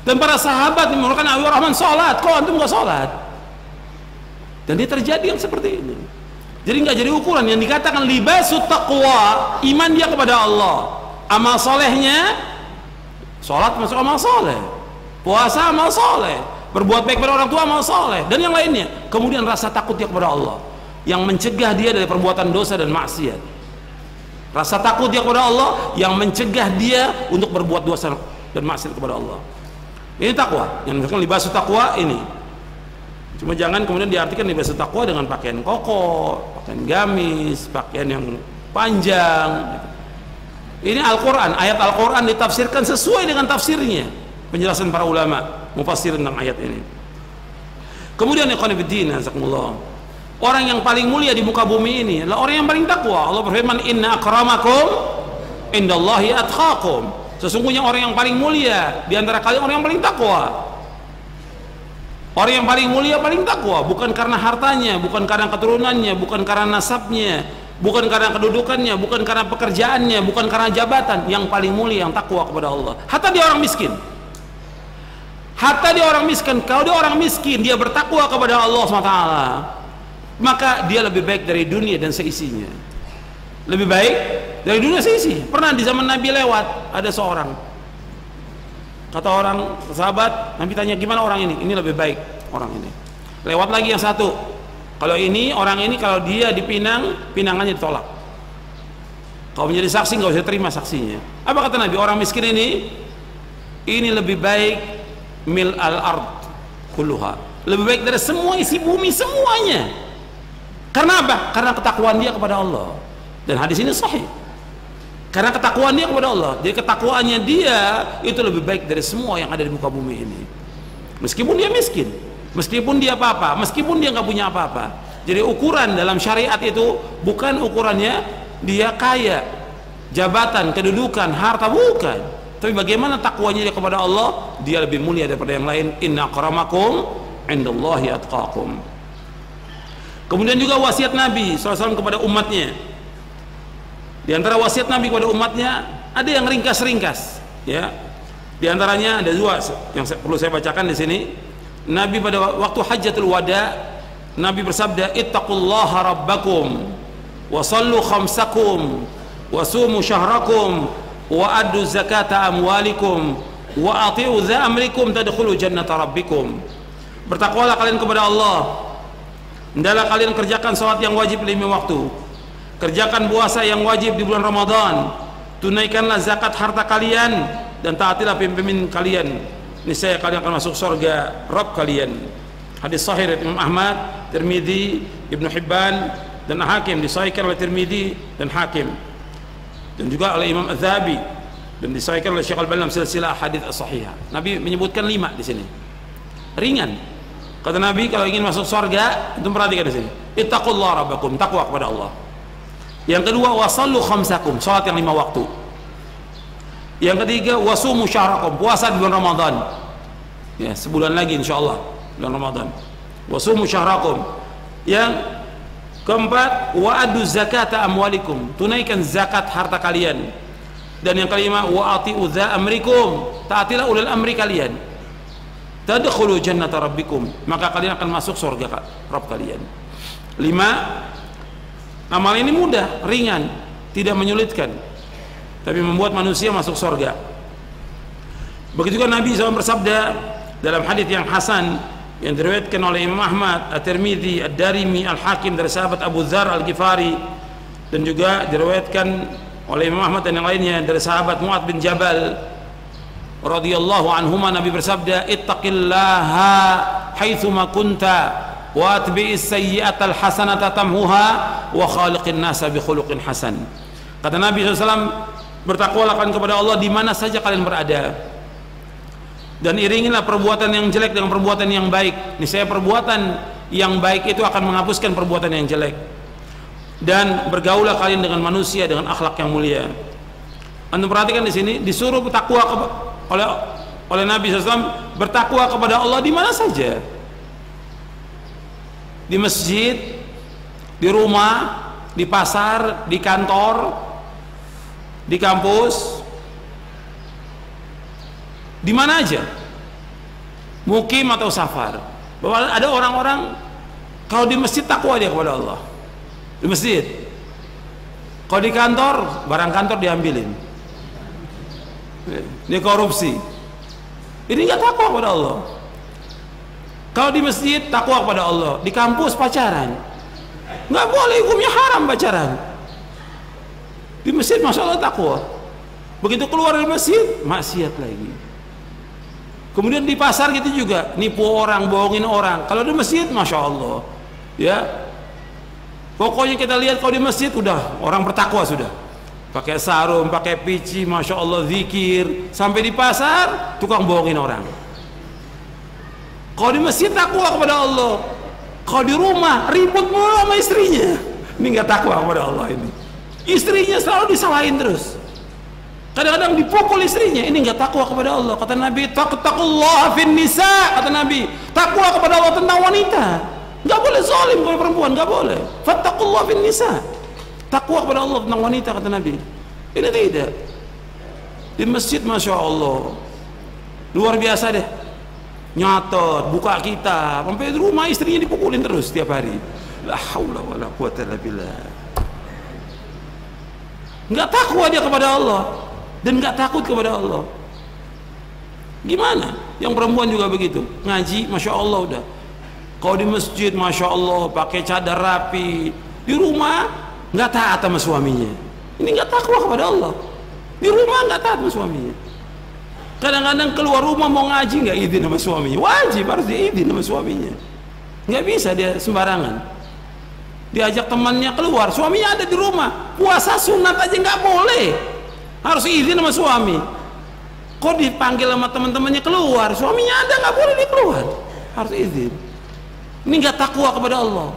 dan para sahabat menurunkan Abi Rahman sholat. Kok antum nggak sholat? Dan ini terjadi yang seperti ini. Jadi nggak jadi ukuran. Yang dikatakan libasut taqwa, iman dia kepada Allah, amal solehnya, sholat masuk amal soleh, puasa amal soleh, berbuat baik pada orang tua amal soleh, dan yang lainnya. Kemudian rasa takut dia kepada Allah yang mencegah dia dari perbuatan dosa dan maksiat. Rasa takut dia kepada Allah yang mencegah dia untuk berbuat dosa dan maksiat kepada Allah. Ini takwa. Yang disebutkan libasut taqwa ini. Cuma jangan kemudian diartikan libasut taqwa dengan pakaian koko, pakaian gamis, pakaian yang panjang. Ini Al-Quran, ayat Al-Quran ditafsirkan sesuai dengan tafsirnya, penjelasan para ulama mufassir tentang ayat ini. Kemudian ikhwan fillah, jazakumullah, orang yang paling mulia di muka bumi ini adalah orang yang paling takwa. Allah berfirman, inna akramakum indallahi atqakum. Sesungguhnya orang yang paling mulia di antara kalian orang yang paling takwa. Orang yang paling mulia paling takwa, bukan karena hartanya, bukan karena keturunannya, bukan karena nasabnya, bukan karena kedudukannya, bukan karena pekerjaannya, bukan karena jabatan. Yang paling mulia yang takwa kepada Allah. Hatta dia orang miskin, hatta dia orang miskin, kalau dia orang miskin dia bertakwa kepada Allah SWT, maka dia lebih baik dari dunia dan seisinya. Lebih baik dari dunia seisi. Pernah di zaman Nabi lewat, ada seorang, kata orang sahabat, Nabi tanya, gimana orang ini? Ini lebih baik orang ini. Lewat lagi yang satu, kalau ini, orang ini kalau dia dipinang, pinangannya ditolak. Kalau menjadi saksi nggak usah terima saksinya. Apa kata Nabi? Orang miskin ini lebih baik mil al-ard kulluha, lebih baik dari semua isi bumi semuanya. Karena apa? Karena ketakwaan dia kepada Allah. Dan hadis ini sahih. Karena ketakwaan dia kepada Allah. Jadi ketakwaannya dia itu lebih baik dari semua yang ada di muka bumi ini. Meskipun dia miskin, meskipun dia apa-apa, meskipun dia nggak punya apa-apa. Jadi ukuran dalam syariat itu bukan ukurannya dia kaya, jabatan, kedudukan, harta, bukan. Tapi bagaimana takwanya dia kepada Allah, dia lebih mulia daripada yang lain. Inna akramakum indallahi atqakum. Kemudian juga wasiat Nabi SAW kepada umatnya. Di antara wasiat Nabi kepada umatnya ada yang ringkas-ringkas, ya. Di antaranya ada dua yang perlu saya bacakan di sini. Nabi pada waktu Hajjatul Wada, Nabi bersabda, ittaqullaha rabbakum wa sallu khamsakum wa sumu syahrakum wa addu zakata amwalikum wa ati'u dha amrikum tadkhulu jannata rabbikum. Bertakwalah kalian kepada Allah, hendaklah kalian kerjakan salat yang wajib 5 waktu, kerjakan puasa yang wajib di bulan Ramadan, tunaikanlah zakat harta kalian, dan taatilah pemimpin kalian, niscaya kalian akan masuk surga Rabb kalian. Hadis sahih dari Imam Ahmad, Tirmidzi, Ibnu Hibban, dan Hakim, disahihkan oleh Tirmidzi dan Hakim, dan juga oleh Imam Az-Zahabi, dan disahihkan oleh Syekh Al-Albani dalam silsilah hadits as-sahihah. Nabi menyebutkan 5 di sini. Ringan. Kata Nabi, kalau ingin masuk surga, itu perhatikan di sini. Ittaqullaha rabbakum, takwa kepada Allah. Yang kedua, wasallu khamsakum, salat yang 5 waktu. Yang ketiga, wasumu syahrakum, puasa di bulan Ramadan. Ya, sebulan lagi insyaallah bulan Ramadan. Wasumu syahrakum. Yang keempat, wa adu zakata amwalikum, tunaikan zakat harta kalian. Dan yang kelima, wa ati'u dha amrikum, taatilah ulil amri kalian. Tadkhulu jannata rabbikum, maka kalian akan masuk surga Rabb kalian. 5, amal ini mudah, ringan, tidak menyulitkan, tapi membuat manusia masuk surga. Begitu juga Nabi SAW bersabda dalam hadis yang hasan yang diriwayatkan oleh Imam Ahmad, At-Tirmidzi, Ad-Darimi, Al-Hakim dari sahabat Abu Dzar Al-Ghifari, dan juga diriwayatkan oleh Imam Ahmad dan yang lainnya dari sahabat Mu'adz bin Jabal radhiyallahu anhuma. Nabi bersabda, ittaqillaha haitsuma kunta wa atbi'is sayyi'atal hasanata tamhuha wa khaliqin nasa bi khuluqin hasan. Kata Nabi SAW, bertakwalah kalian kepada Allah di mana saja kalian berada, dan iringilah perbuatan yang jelek dengan perbuatan yang baik. Niscaya perbuatan yang baik itu akan menghapuskan perbuatan yang jelek. dan bergaulah kalian dengan manusia dengan akhlak yang mulia. Anda perhatikan di sini disuruh bertakwa oleh Nabi SAW, bertakwa kepada Allah di mana saja, di masjid, di rumah, di pasar, di kantor, di kampus, di mana aja, mukim atau safar. Bahwa ada orang-orang kalau di masjid takwa dia kepada Allah, di masjid. Kalau di kantor, barang kantor diambilin, ini korupsi, ini nggak takwa kepada Allah. Kalau di masjid takwa kepada Allah, di kampus pacaran, nggak boleh, hukumnya haram pacaran. Di masjid masya Allah takwa, begitu keluar dari masjid maksiat lagi. Kemudian di pasar gitu juga, nipu orang, bohongin orang. Kalau di masjid masya Allah, ya pokoknya kita lihat kalau di masjid udah orang bertakwa sudah, pakai sarung, pakai pici, masya Allah, zikir. Sampai di pasar tukang bohongin orang. Kalau di masjid takwa kepada Allah, kalau di rumah ribut mulu sama istrinya, ini nggak takwa kepada Allah. Ini istrinya selalu disalahin terus, kadang-kadang dipukul istrinya, ini nggak takwa kepada Allah. Kata Nabi, taqullaha fin nisa, kata Nabi, takwa kepada Allah tentang wanita. Nggak boleh zalim kepada perempuan, nggak boleh. Fattaqullaha fin nisa, takwa kepada Allah tentang wanita, kata Nabi. Ini tidak. Di masjid masya Allah luar biasa deh, nyatot, buka kitab, sampai di rumah istrinya dipukulin terus setiap hari. La haula wala quwata illa billah. Nggak takwa dia kepada Allah dan nggak takut kepada Allah. Gimana? Yang perempuan juga begitu, ngaji masya Allah udah. Kalau di masjid masya Allah pakai cadar rapi, di rumah nggak taat sama suaminya. Ini nggak takwa kepada Allah. Di rumah nggak taat sama suaminya. Kadang-kadang keluar rumah mau ngaji nggak izin sama suaminya, wajib harus diizin sama suaminya. Nggak bisa dia sembarangan. Diajak temannya keluar, suaminya ada di rumah, puasa sunat aja nggak boleh, harus izin sama suami. Kok dipanggil sama teman-temannya keluar, suaminya ada nggak boleh dia keluar, harus izin. Ini nggak takwa kepada Allah.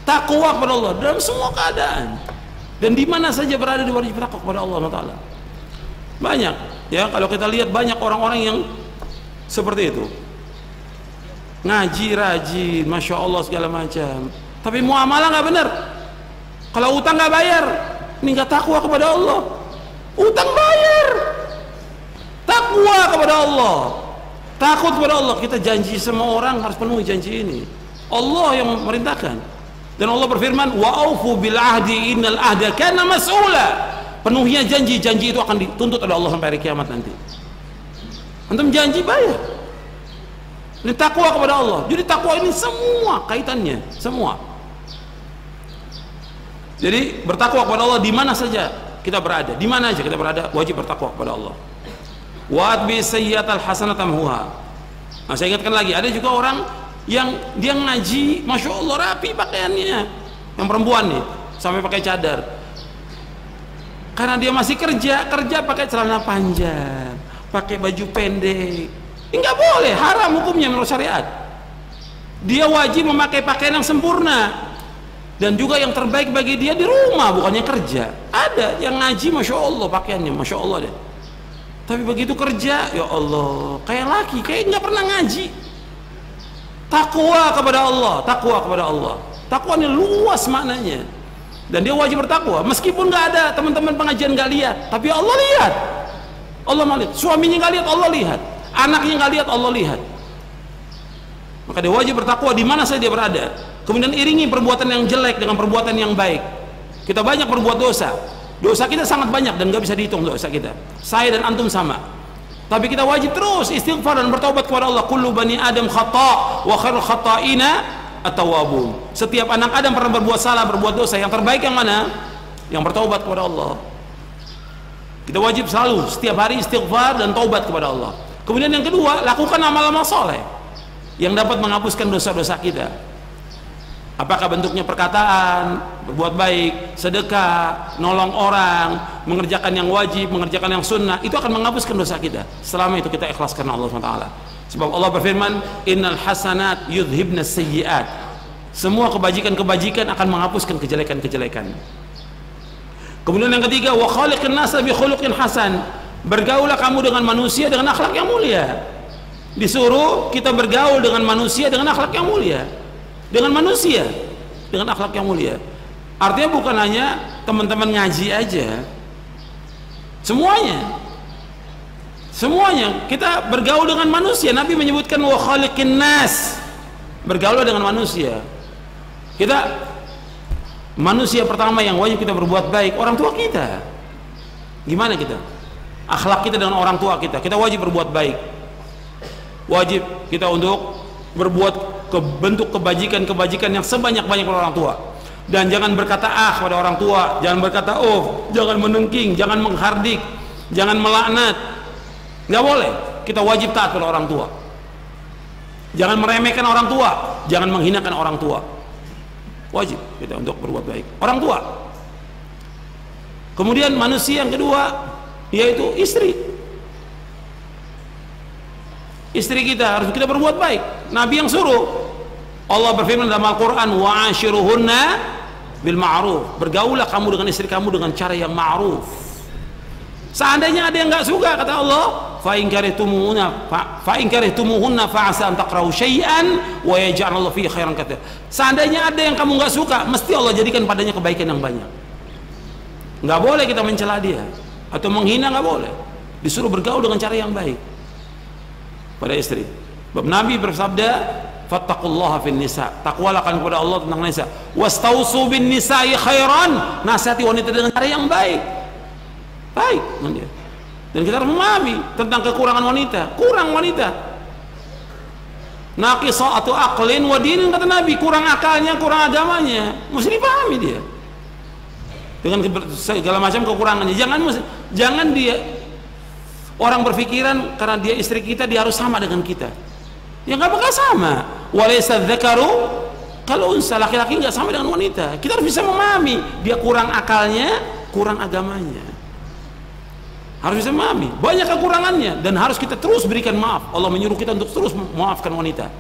Takwa kepada Allah dalam semua keadaan dan di mana saja berada, diwajib takwa kepada Allah Taala. Banyak ya, kalau kita lihat banyak orang-orang yang seperti itu, ngaji rajin, masya Allah segala macam, tapi muamalah nggak benar. Kalau utang nggak bayar, ini nggak takwa kepada Allah. Utang bayar, takwa kepada Allah, takut kepada Allah. Kita janji sama orang harus penuhi janji ini. Allah yang memerintahkan, dan Allah berfirman, wa aufu bil ahdi innal ahda kana mas'ula. Penuhnya janji, janji itu akan dituntut oleh Allah sampai hari kiamat nanti. Antum janji bayar. Ini takwa kepada Allah. Jadi takwa ini semua kaitannya, semua. Jadi bertakwa kepada Allah di mana saja kita berada, di mana aja kita berada, wajib bertakwa kepada Allah. Wa bi sayyi'atal hasanata tamhuha. Nah, saya ingatkan lagi, ada juga orang yang dia ngaji, masya Allah rapi pakaiannya, yang perempuan nih, sampai pakai cadar. Karena dia masih kerja pakai celana panjang, pakai baju pendek. Ini nggak boleh, haram hukumnya menurut syariat. Dia wajib memakai pakaian yang sempurna dan juga yang terbaik bagi dia di rumah, bukannya kerja. Ada yang ngaji masya Allah pakaiannya masya Allah deh, tapi begitu kerja ya Allah kayak laki, kayak nggak pernah ngaji. Takwa kepada Allah, takwa kepada Allah. Takwa ini luas maknanya, dan dia wajib bertakwa meskipun nggak ada teman-teman pengajian nggak lihat, tapi Allah lihat. Allah melihat, suaminya nggak lihat, Allah lihat. Anaknya nggak lihat, Allah lihat. Maka dia wajib bertakwa di mana saja dia berada. Kemudian iringi perbuatan yang jelek dengan perbuatan yang baik. Kita banyak berbuat dosa, dosa kita sangat banyak dan nggak bisa dihitung dosa kita. Saya dan antum sama. Tapi kita wajib terus istighfar dan bertaubat kepada Allah. Kullu bani Adam khata' wa khairul khata'ina at-tawwabun. Setiap anak Adam pernah berbuat salah, berbuat dosa. Yang terbaik yang mana? Yang bertaubat kepada Allah. Kita wajib selalu setiap hari istighfar dan taubat kepada Allah. Kemudian yang kedua, lakukan amal-amal soleh yang dapat menghapuskan dosa-dosa kita. Apakah bentuknya perkataan, berbuat baik, sedekah, nolong orang, mengerjakan yang wajib, mengerjakan yang sunnah, itu akan menghapuskan dosa kita selama itu kita ikhlas karena Allah SWT. Sebab Allah berfirman, innal hasanat yudhibna sayyiat. Semua kebajikan-kebajikan akan menghapuskan kejelekan-kejelekan. Kemudian yang ketiga, wa khaliqin nasa bi khuluqin hasan. Bergaulah kamu dengan manusia dengan akhlak yang mulia. Disuruh kita bergaul dengan manusia dengan akhlak yang mulia. Dengan manusia dengan akhlak yang mulia. Artinya bukan hanya teman-teman ngaji aja. Semuanya kita bergaul dengan manusia. Nabi menyebutkan wa khaliqin nas. Bergaul dengan manusia. Manusia pertama yang wajib kita berbuat baik orang tua kita. Gimana kita? Akhlak kita dengan orang tua kita. Kita wajib berbuat baik. Wajib kita untuk berbuat bentuk kebajikan-kebajikan yang sebanyak-banyak pada orang tua. Dan jangan berkata pada orang tua, jangan berkata jangan menengking, jangan menghardik, jangan melaknat. Nggak boleh. Kita wajib taat pada orang tua. Jangan meremehkan orang tua, jangan menghinakan orang tua. Wajib kita untuk berbuat baik orang tua. Kemudian manusia yang kedua yaitu istri. Istri kita harus kita berbuat baik. Nabi yang suruh. Allah berfirman dalam Al-Quran, wa ashiruhunna bil ma'ruf. Bergaulah kamu dengan istri kamu dengan cara yang ma'ruf. Seandainya ada yang nggak suka, kata Allah, fa in karihtumuhunna fa asa an takrahu syai'an wa yaj'al Allah fihi khairan katsir. Seandainya ada yang kamu nggak suka, mesti Allah jadikan padanya kebaikan yang banyak. Nggak boleh kita mencela dia atau menghina, nggak boleh. Disuruh bergaul dengan cara yang baik pada istri. Bab Nabi bersabda, fattaqullaha fin nisa. Takwalah kepada Allah tentang nisa. Wastausu bin nisa'i khairan. Nasihati wanita dengan cara yang baik. Baik, dan kita harus memahami tentang kekurangan wanita. Kurang wanita, naqisatu aqlin wa dinin, kata Nabi, kurang akalnya, kurang agamanya, mesti dipahami dia dengan segala macam kekurangannya. Jangan dia orang berpikiran karena dia istri kita dia harus sama dengan kita. Ya nggak bakal sama. Walaysa dzakaru kalau unsa, laki-laki nggak sama dengan wanita. Kita harus bisa memahami dia kurang akalnya, kurang agamanya. Harus bisa memahami banyak kekurangannya dan harus kita terus berikan maaf. Allah menyuruh kita untuk terus memaafkan wanita.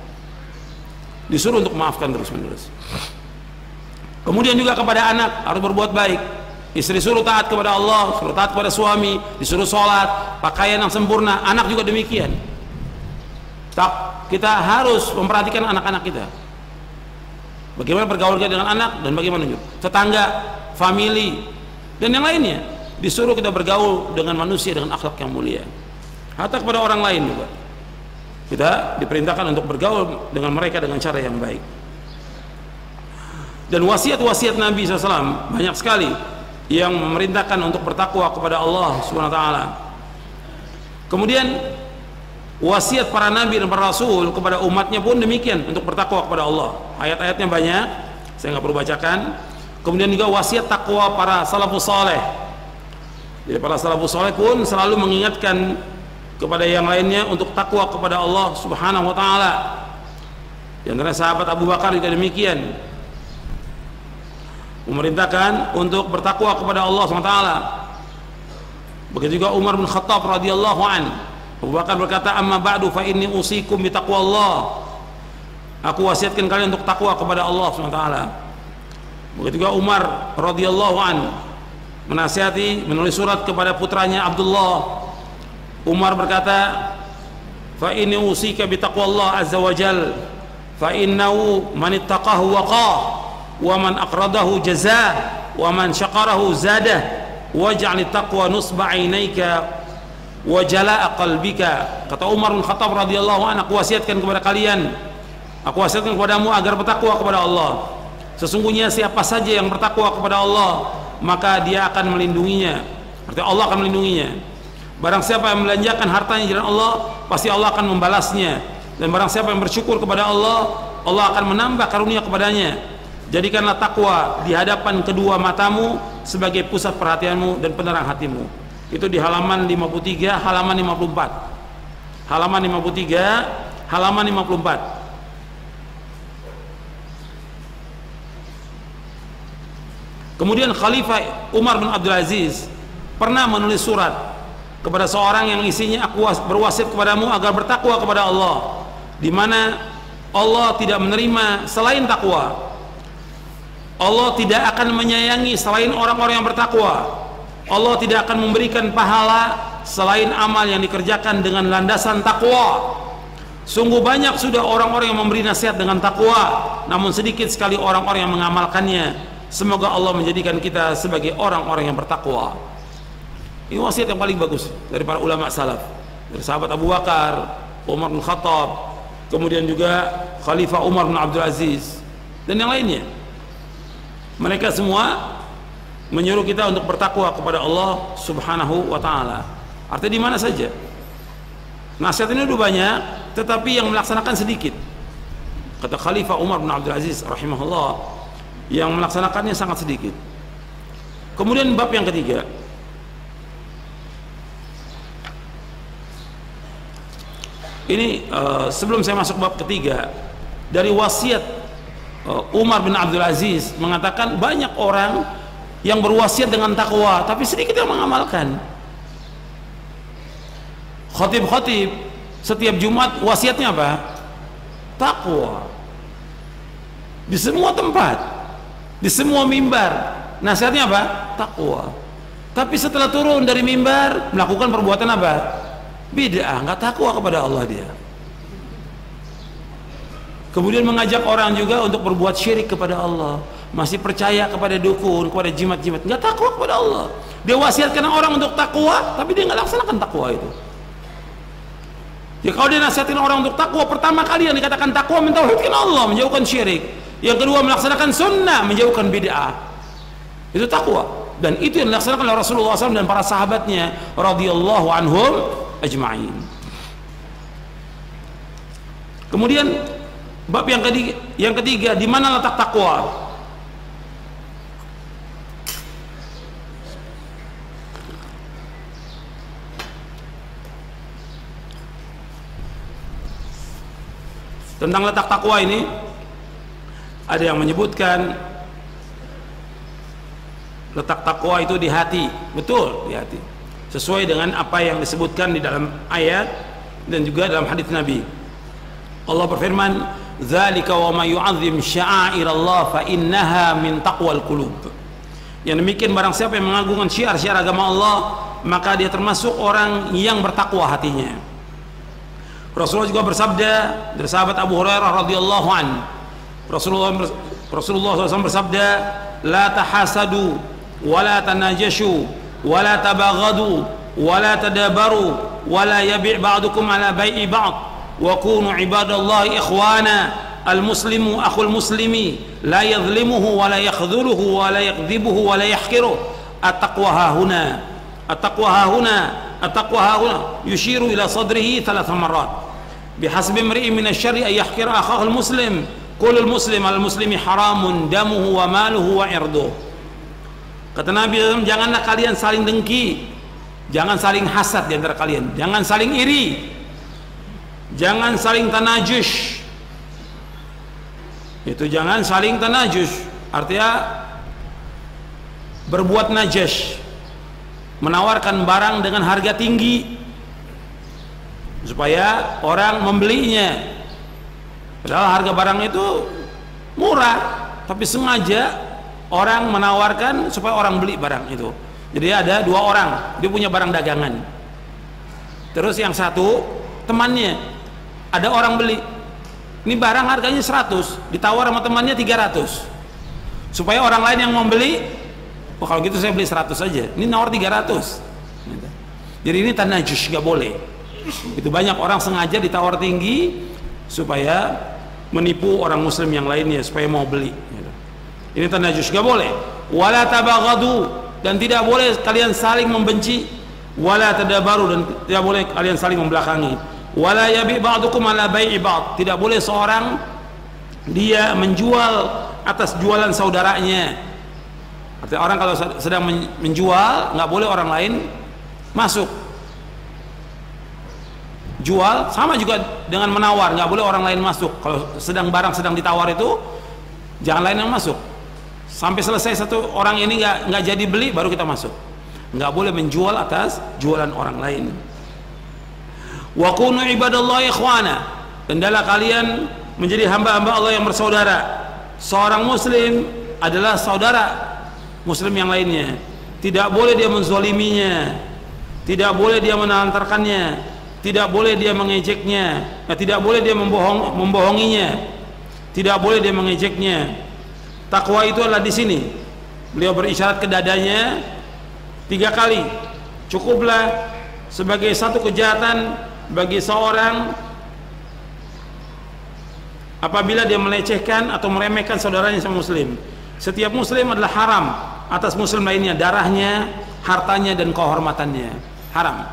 Disuruh untuk memaafkan terus-menerus. Kemudian juga kepada anak harus berbuat baik. Istri suruh taat kepada Allah, suruh taat kepada suami, disuruh sholat, pakaian yang sempurna. Anak juga demikian. Kita harus memperhatikan anak-anak kita. Bagaimana bergaul kita dengan anak dan bagaimana juga tetangga, family dan yang lainnya. Disuruh kita bergaul dengan manusia dengan akhlak yang mulia. Hatta kepada orang lain juga kita diperintahkan untuk bergaul dengan mereka dengan cara yang baik. Dan wasiat-wasiat Nabi SAW banyak sekali yang memerintahkan untuk bertakwa kepada Allah Subhanahu wa taala. Kemudian wasiat para nabi dan para rasul kepada umatnya pun demikian, untuk bertakwa kepada Allah. Ayat-ayatnya banyak, saya nggak perlu bacakan. Kemudian juga wasiat takwa para salafus saleh. Jadi para salafus saleh pun selalu mengingatkan kepada yang lainnya untuk takwa kepada Allah Subhanahu wa taala. Di antara sahabat Abu Bakar juga demikian, memerintahkan untuk bertakwa kepada Allah Subhanahu wa taala. Begitu juga Umar bin Khattab radhiyallahu an. Abu Bakar berkata, "Amma ba'du fa inni usikum bi taqwallah." Aku wasiatkan kalian untuk takwa kepada Allah Subhanahu wa taala. Begitu juga Umar radhiyallahu an menasihati, menulis surat kepada putranya Abdullah. Umar berkata, fa inni usika bi taqwallah azza wa jal fa innahu man ittaqahu waqah wa man aqradahu jazah wa man syaqarahu zadah waj'al taqwa nusba 'ainaika wa jalaa qalbika. Kata Umar bin Khattab radhiyallahu anhu, aku wasiatkan kepada kalian, aku wasiatkan kepadamu agar bertakwa kepada Allah. Sesungguhnya siapa saja yang bertakwa kepada Allah, maka dia akan melindunginya. Artinya Allah akan melindunginya. Barang siapa yang membelanjakan hartanya di jalan Allah, pasti Allah akan membalasnya. Dan barang siapa yang bersyukur kepada Allah, Allah akan menambah karunia kepadanya. Jadikanlah takwa di hadapan kedua matamu sebagai pusat perhatianmu dan penerang hatimu. Itu di halaman 53, halaman 54. Halaman 53, halaman 54. Kemudian Khalifah Umar bin Abdul Aziz pernah menulis surat kepada seorang yang isinya, aku berwasiat kepadamu agar bertakwa kepada Allah, di mana Allah tidak menerima selain takwa. Allah tidak akan menyayangi selain orang-orang yang bertakwa. Allah tidak akan memberikan pahala selain amal yang dikerjakan dengan landasan takwa. Sungguh banyak sudah orang-orang yang memberi nasihat dengan takwa, namun sedikit sekali orang-orang yang mengamalkannya. Semoga Allah menjadikan kita sebagai orang-orang yang bertakwa. Ini wasiat yang paling bagus dari para ulama salaf, dari sahabat Abu Bakar, Umar bin Khattab, kemudian juga Khalifah Umar bin Abdul Aziz, dan yang lainnya. Mereka semua menyuruh kita untuk bertakwa kepada Allah Subhanahu wa ta'ala. Artinya di mana saja. Nasihat ini udah banyak, tetapi yang melaksanakan sedikit. Kata Khalifah Umar bin Abdul Aziz rahimahullah, yang melaksanakannya sangat sedikit. Kemudian bab yang ketiga, ini sebelum saya masuk bab ketiga, dari wasiat Umar bin Abdul Aziz mengatakan banyak orang yang berwasiat dengan takwa tapi sedikit yang mengamalkan. Khatib-khatib setiap Jumat wasiatnya apa? Takwa. Di semua tempat, di semua mimbar nasihatnya apa? Takwa. Tapi setelah turun dari mimbar melakukan perbuatan apa? Bid'ah, nggak takwa kepada Allah dia. Kemudian mengajak orang juga untuk berbuat syirik kepada Allah, masih percaya kepada dukun, kepada jimat-jimat, nggak takwa kepada Allah. Dia wasiatkan orang untuk takwa, tapi dia nggak laksanakan takwa itu. Ya kalau dia nasihatin orang untuk takwa, pertama kali yang dikatakan takwa mentauhidkan Allah, menjauhkan syirik. Yang kedua melaksanakan sunnah, menjauhkan bid'ah. Itu takwa, dan itu yang dilaksanakan oleh Rasulullah SAW dan para sahabatnya radhiyallahu anhum ajma'in. Kemudian bab yang ketiga, di mana letak takwa? Tentang letak takwa ini ada yang menyebutkan letak takwa itu di hati. Betul, di hati. Sesuai dengan apa yang disebutkan di dalam ayat dan juga dalam hadis Nabi. Allah berfirman, "Dzalika wa may yu'azzim sya'airallah fa innaha min taqwal qulub." Yang demikian barang siapa yang mengagungkan syiar-syiar agama Allah, maka dia termasuk orang yang bertakwa hatinya. Rasulullah juga bersabda dari sahabat Abu Hurairah radhiyallahu an. Rasulullah SAW bersabda, "La tahasadu wa la tanajashu wa la tabaghadu wa la tadabaru wa la yabi' ba'dukum ala bai'i ba'd wa kunu ibadallahi ikhwana al-muslimu akhul muslimi la yadhlimuhu wa la yakhdhuluhu wa la yakdhibuhu wa la yahqiruh at-taqwa hahuna at-taqwa hahuna at-taqwa hahuna yushiru ila sadrihi 3 marrat bihasbi imri'in min asy-syarri ay yahqira akhahu al-muslim kullu al-muslim al-muslimi haramun damuhu wa maluhu wa irduh." Kata Nabi SAW, janganlah kalian saling dengki, jangan saling hasad di antara kalian, jangan saling iri, jangan saling tanajus. Itu jangan saling tanajus, artinya berbuat najas, menawarkan barang dengan harga tinggi supaya orang membelinya, padahal harga barang itu murah, tapi sengaja orang menawarkan supaya orang beli barang itu. Jadi ada 2 orang, dia punya barang dagangan, terus yang satu temannya, ada orang beli, ini barang harganya 100, ditawar sama temannya 300, supaya orang lain yang mau beli, oh kalau gitu saya beli 100 aja, ini nawar 300. Jadi ini tanajus, gak boleh. Itu banyak orang sengaja ditawar tinggi supaya menipu orang muslim yang lainnya supaya mau beli. Ini tanajus, gak boleh. Wala tabaghadu, dan tidak boleh kalian saling membenci. Wala tadabaru, dan tidak boleh kalian saling membelakangi. Wala yabi ba'dukum ala bai'i ba'd, tidak boleh seorang dia menjual atas jualan saudaranya. Artinya orang kalau sedang menjual, nggak boleh orang lain masuk. Jual sama juga dengan menawar, nggak boleh orang lain masuk. Kalau barang sedang ditawar itu, jangan lain yang masuk. Sampai selesai satu orang ini nggak jadi beli, baru kita masuk. Nggak boleh menjual atas jualan orang lain. Wa kunu ibadallahi ikhwana, dan hendaklah kalian menjadi hamba-hamba Allah yang bersaudara. Seorang muslim adalah saudara muslim yang lainnya. Tidak boleh dia menzaliminya, tidak boleh dia menelantarkannya, tidak boleh dia mengejeknya, tidak boleh dia membohonginya, tidak boleh dia mengejeknya. Takwa itu adalah di sini. Beliau berisyarat ke dadanya 3 kali. Cukuplah sebagai satu kejahatan bagi seorang apabila dia melecehkan atau meremehkan saudaranya sama muslim. Setiap muslim adalah haram atas muslim lainnya, darahnya, hartanya, dan kehormatannya. Haram.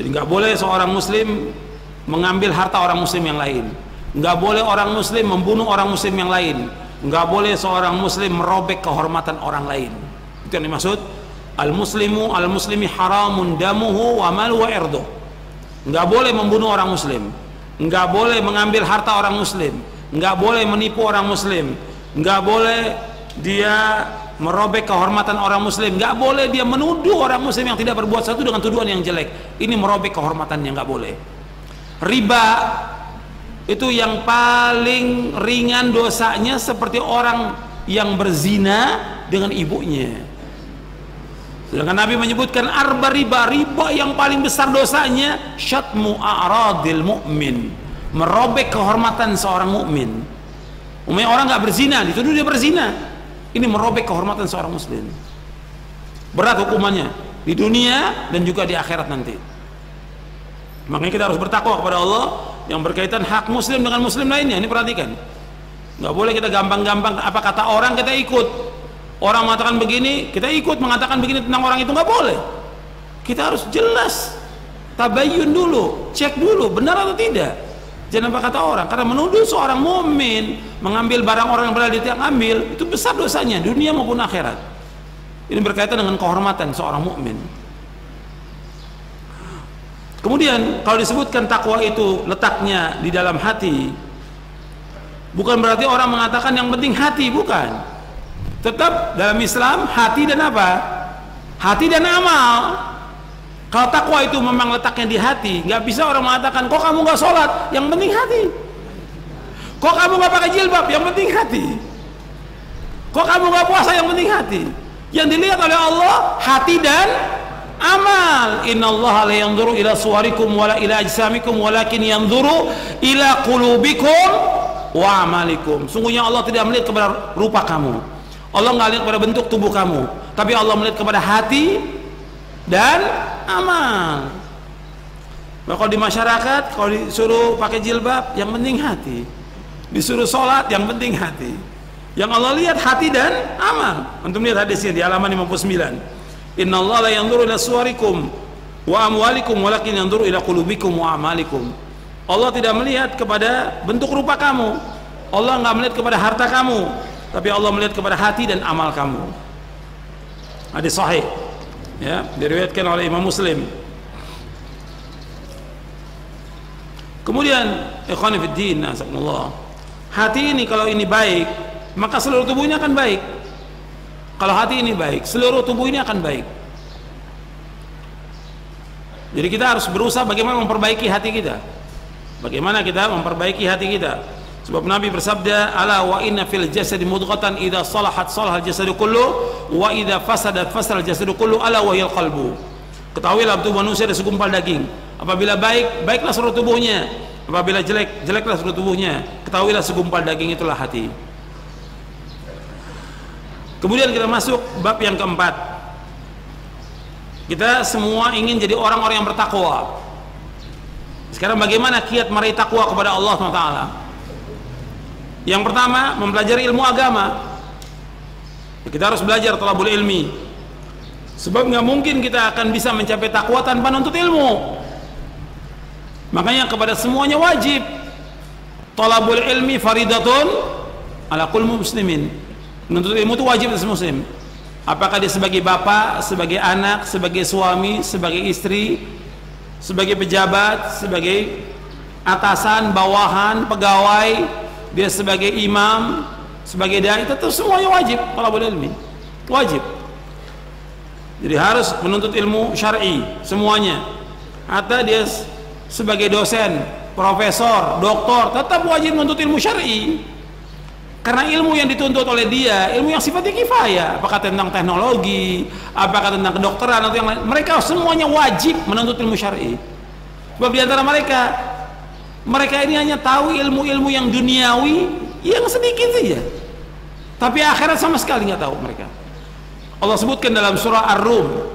Jadi nggak boleh seorang muslim mengambil harta orang muslim yang lain. Nggak boleh orang muslim membunuh orang muslim yang lain. Nggak boleh seorang muslim merobek kehormatan orang lain. Itu yang dimaksud al-muslimu al-muslimi haramun damuhu wa malu wa irduh. Nggak boleh membunuh orang muslim, nggak boleh mengambil harta orang muslim, nggak boleh menipu orang muslim, nggak boleh dia merobek kehormatan orang muslim, nggak boleh dia menuduh orang muslim yang tidak berbuat sesuatu dengan tuduhan yang jelek. Ini merobek kehormatannya, nggak boleh. Riba itu yang paling ringan dosanya, seperti orang yang berzina dengan ibunya. Sedangkan Nabi menyebutkan arba riba, riba yang paling besar dosanya syatmu a'radil mu'min, merobek kehormatan seorang mukmin. Umumnya orang nggak berzina dituduh dia berzina, ini merobek kehormatan seorang muslim. Berat hukumannya di dunia dan juga di akhirat nanti. Makanya kita harus bertakwa kepada Allah yang berkaitan hak muslim dengan muslim lainnya. Ini perhatikan, nggak boleh kita gampang-gampang apa kata orang kita ikut. Orang mengatakan begini, kita ikut mengatakan begini tentang orang itu, nggak boleh. Kita harus jelas, tabayyun dulu, cek dulu benar atau tidak. Jangan apa kata orang, karena menuduh seorang mukmin mengambil barang orang yang berada di tiang ambil, itu besar dosanya dunia maupun akhirat. Ini berkaitan dengan kehormatan seorang mukmin. Kemudian kalau disebutkan takwa itu letaknya di dalam hati, bukan berarti orang mengatakan yang penting hati, bukan. Tetap dalam Islam hati dan apa? Hati dan amal. Kalau takwa itu memang letaknya di hati, nggak bisa orang mengatakan kok kamu nggak sholat, yang penting hati. Kok kamu nggak pakai jilbab, yang penting hati. Kok kamu nggak puasa, yang penting hati. Yang dilihat oleh Allah hati dan amal. Innallaha la yanzuru ila suwarikum wala ila ajsamikum walakin yanzuru ila qulubikum wa amalikum. Sungguhnya Allah tidak melihat kepada rupa kamu, Allah nggak lihat kepada bentuk tubuh kamu, tapi Allah melihat kepada hati dan amal. Nah, kalau di masyarakat, kalau disuruh pakai jilbab, yang penting hati. Disuruh sholat, yang penting hati. Yang Allah lihat hati dan amal. Antum lihat hadisnya di halaman 59. Innallaha la yanzuru ila suwarikum wa amwalikum walakin yanzuru ila qulubikum wa amalikum. Allah tidak melihat kepada bentuk rupa kamu, Allah nggak melihat kepada harta kamu, tapi Allah melihat kepada hati dan amal kamu. Hadis sahih, ya, diriwayatkan oleh Imam Muslim. Kemudian ikhwan fiddin, nasakumullah, hati ini kalau ini baik, maka seluruh tubuhnya akan baik. Kalau hati ini baik, seluruh tubuh ini akan baik. Jadi kita harus berusaha bagaimana memperbaiki hati kita. Bagaimana kita memperbaiki hati kita? Sebab Nabi bersabda, ala wa inna fil jasadi mudghatan idza salahat salahal jasadu kullu wa idza fasadat fasadal jasadu kullu ala wa hiyal qalbu. Ketahuilah tubuh manusia ada segumpal daging. Apabila baik, baiklah seluruh tubuhnya. Apabila jelek, jeleklah seluruh tubuhnya. Ketahuilah segumpal daging itulah hati. Kemudian kita masuk bab yang keempat. Kita semua ingin jadi orang-orang yang bertakwa. Sekarang bagaimana kiat meraih takwa kepada Allah SWT? Yang pertama, mempelajari ilmu agama. Kita harus belajar thalabul ilmi. Sebab nggak mungkin kita akan bisa mencapai takwa tanpa menuntut ilmu. Makanya kepada semuanya wajib. Thalabul ilmi faridatun ala kulli muslimin. Menuntut ilmu itu wajib atas muslim. Apakah dia sebagai bapak, sebagai anak, sebagai suami, sebagai istri, sebagai pejabat, sebagai atasan, bawahan, pegawai, dia sebagai imam, sebagai dai, tetap semuanya wajib thalabul ilmi. Wajib. Jadi harus menuntut ilmu syar'i semuanya. Atau dia sebagai dosen, profesor, doktor, tetap wajib menuntut ilmu syar'i. Karena ilmu yang dituntut oleh dia, ilmu yang sifatnya kifayah, apakah tentang teknologi, apakah tentang kedokteran atau yang lain, mereka semuanya wajib menuntut ilmu syar'i. Sebab di antara mereka ini hanya tahu ilmu-ilmu yang duniawi yang sedikit saja, tapi akhirat sama sekali nggak tahu mereka. Allah sebutkan dalam surah Ar-Rum,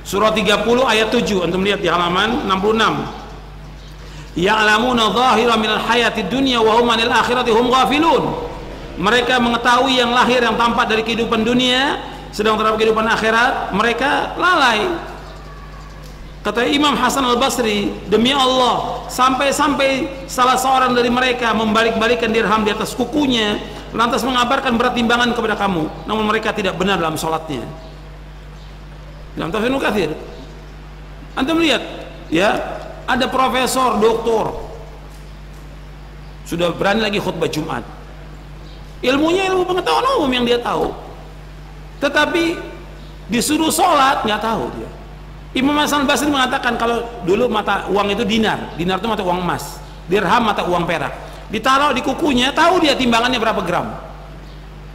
surah 30 ayat 7, antum lihat di halaman 66. Ya'lamuna dhahira minal hayatid dunya wa hum 'anil akhirati hum ghafilun. Mereka mengetahui yang lahir, yang tampak dari kehidupan dunia, sedang terhadap kehidupan akhirat mereka lalai. Kata Imam Hasan Al-Basri, demi Allah, sampai-sampai salah seorang dari mereka membalik-balikan dirham di atas kukunya, lantas mengabarkan berat timbangan kepada kamu, namun mereka tidak benar dalam sholatnya. Dalam tafsir Ibnu Katsir, antum lihat, ya, ada profesor, doktor, sudah berani lagi khutbah Jumat. Ilmunya ilmu pengetahuan umum yang dia tahu, tetapi disuruh sholat nggak tahu dia. Imam Hasan Al-Basri mengatakan kalau dulu mata uang itu dinar itu mata uang emas, dirham mata uang perak, ditaruh di kukunya, tahu dia timbangannya berapa gram,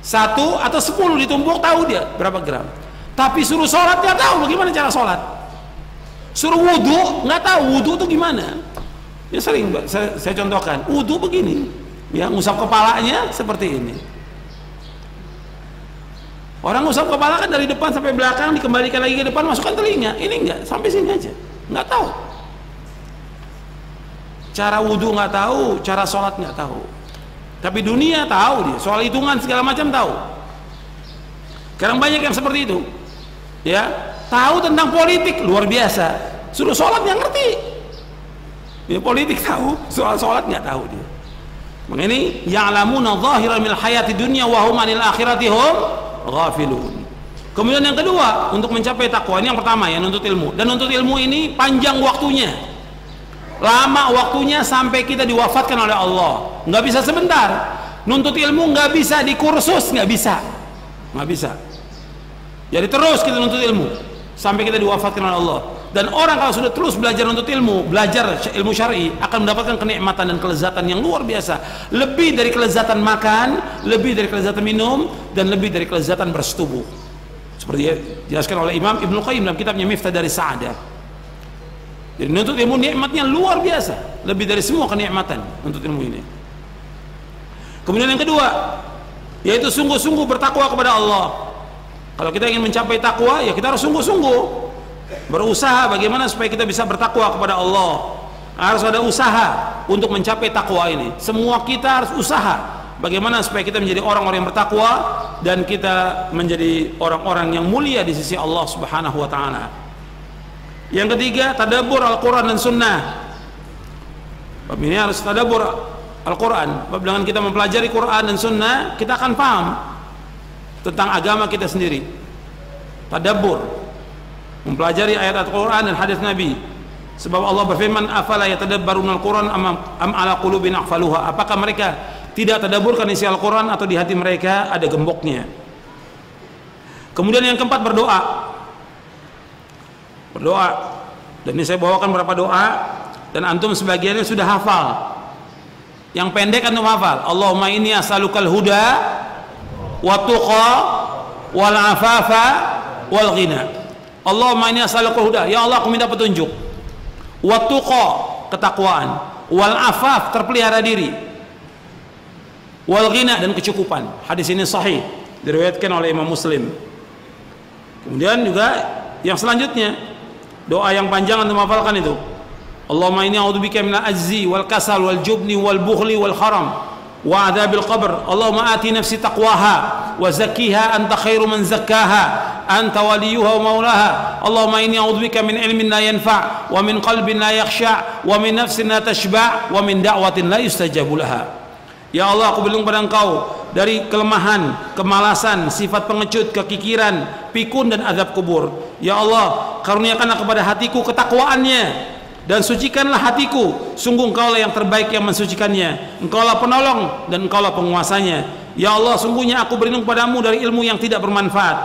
1 atau 10 ditumbuk, tahu dia berapa gram. Tapi suruh sholat nggak tahu bagaimana cara sholat. Suruh wudhu nggak tahu wudhu itu gimana. Ya sering saya contohkan, wudhu begini, ya, ngusap kepalanya seperti ini. Orang ngusap kepala kan dari depan sampai belakang, dikembalikan lagi ke depan, masukkan telinga. Ini enggak, sampai sini aja, nggak tahu. Cara wudhu nggak tahu, cara sholat nggak tahu. Tapi dunia tahu dia, soal hitungan segala macam tahu. Sekarang banyak yang seperti itu, ya, tahu tentang politik luar biasa, suruh sholat nggak ngerti. Ya, politik tahu, soal sholat nggak tahu dia. Ini ya'lamuna dhahiran minal hayati dunya wa hum 'anil akhirati hum ghafilun. Kemudian yang kedua, untuk mencapai takwa, ini yang pertama ya, nuntut ilmu. Dan nuntut ilmu ini panjang waktunya, lama waktunya sampai kita diwafatkan oleh Allah. Nggak bisa sebentar. Nuntut ilmu nggak bisa di kursus, nggak bisa. Jadi terus kita nuntut ilmu sampai kita diwafatkan oleh Allah. Dan orang kalau sudah terus belajar nuntut ilmu, belajar ilmu syar'i, akan mendapatkan kenikmatan dan kelezatan yang luar biasa. Lebih dari kelezatan makan, lebih dari kelezatan minum, dan lebih dari kelezatan bersetubuh. Seperti dijelaskan oleh Imam Ibnu Qayyim dalam kitabnya Miftah Daris Sa'adah. Jadi nuntut ilmu nikmatnya luar biasa, lebih dari semua kenikmatan nuntut ilmu ini. Kemudian yang kedua, yaitu sungguh-sungguh bertakwa kepada Allah. Kalau kita ingin mencapai takwa, ya kita harus sungguh-sungguh berusaha bagaimana supaya kita bisa bertakwa kepada Allah. Harus ada usaha untuk mencapai takwa ini. Semua kita harus usaha bagaimana supaya kita menjadi orang-orang yang bertakwa dan kita menjadi orang-orang yang mulia di sisi Allah Subhanahu wa taala. Yang ketiga, tadabbur Al-Qur'an dan Sunnah. Bab ini harus tadabbur Al-Quran. Bab dengan kita mempelajari Quran dan Sunnah, kita akan paham tentang agama kita sendiri. Tadabbur, mempelajari ayat Al-Quran dan hadis Nabi. Sebab Allah berfirman, afala yatadabbaruna al-Quran am ala qulubin aqfaluha. Apakah mereka tidak tadabburkan isi Al-Quran atau di hati mereka ada gemboknya? Kemudian yang keempat, berdoa. Dan ini saya bawakan beberapa doa dan antum sebagiannya sudah hafal. Yang pendek antum hafal. Allahumma inni as'alukal huda wa tuqa wal afafa wal ghina. Allahumma inni as'alukal huda, ya Allah aku minta petunjuk. Wa tuqa, ketakwaan. Wal afaf, terpelihara diri. Wal ghina, dan kecukupan. Hadis ini sahih, diriwayatkan oleh Imam Muslim. Kemudian juga yang selanjutnya, doa yang panjang antum hafalkan itu. Allahumma inni a'udzubika minal ajzi wal kasal wal jubni wal bukhli wal haram wa adzabil qabr. Allahumma ati nafsi taqwaha wa zakkiha anta khairu man zakkaha anta waliyuha wa maulaha. Allahumma inni a'udzubika min ilmin la yanfa' wa min qalbin la yakhsha' wa min nafsin la tashba' wa min da'watin la yustajabu laha. Ya Allah, aku berlindung pada Engkau dari kelemahan, kemalasan, sifat pengecut, kekikiran, pikun dan azab kubur. Ya Allah, karuniakanlah kepada hatiku ketakwaannya dan sucikanlah hatiku. Sungguh Engkaulah yang terbaik yang mensucikannya. Engkaulah penolong dan Engkaulah penguasanya. Ya Allah, sungguhnya aku berlindung padamu dari ilmu yang tidak bermanfaat,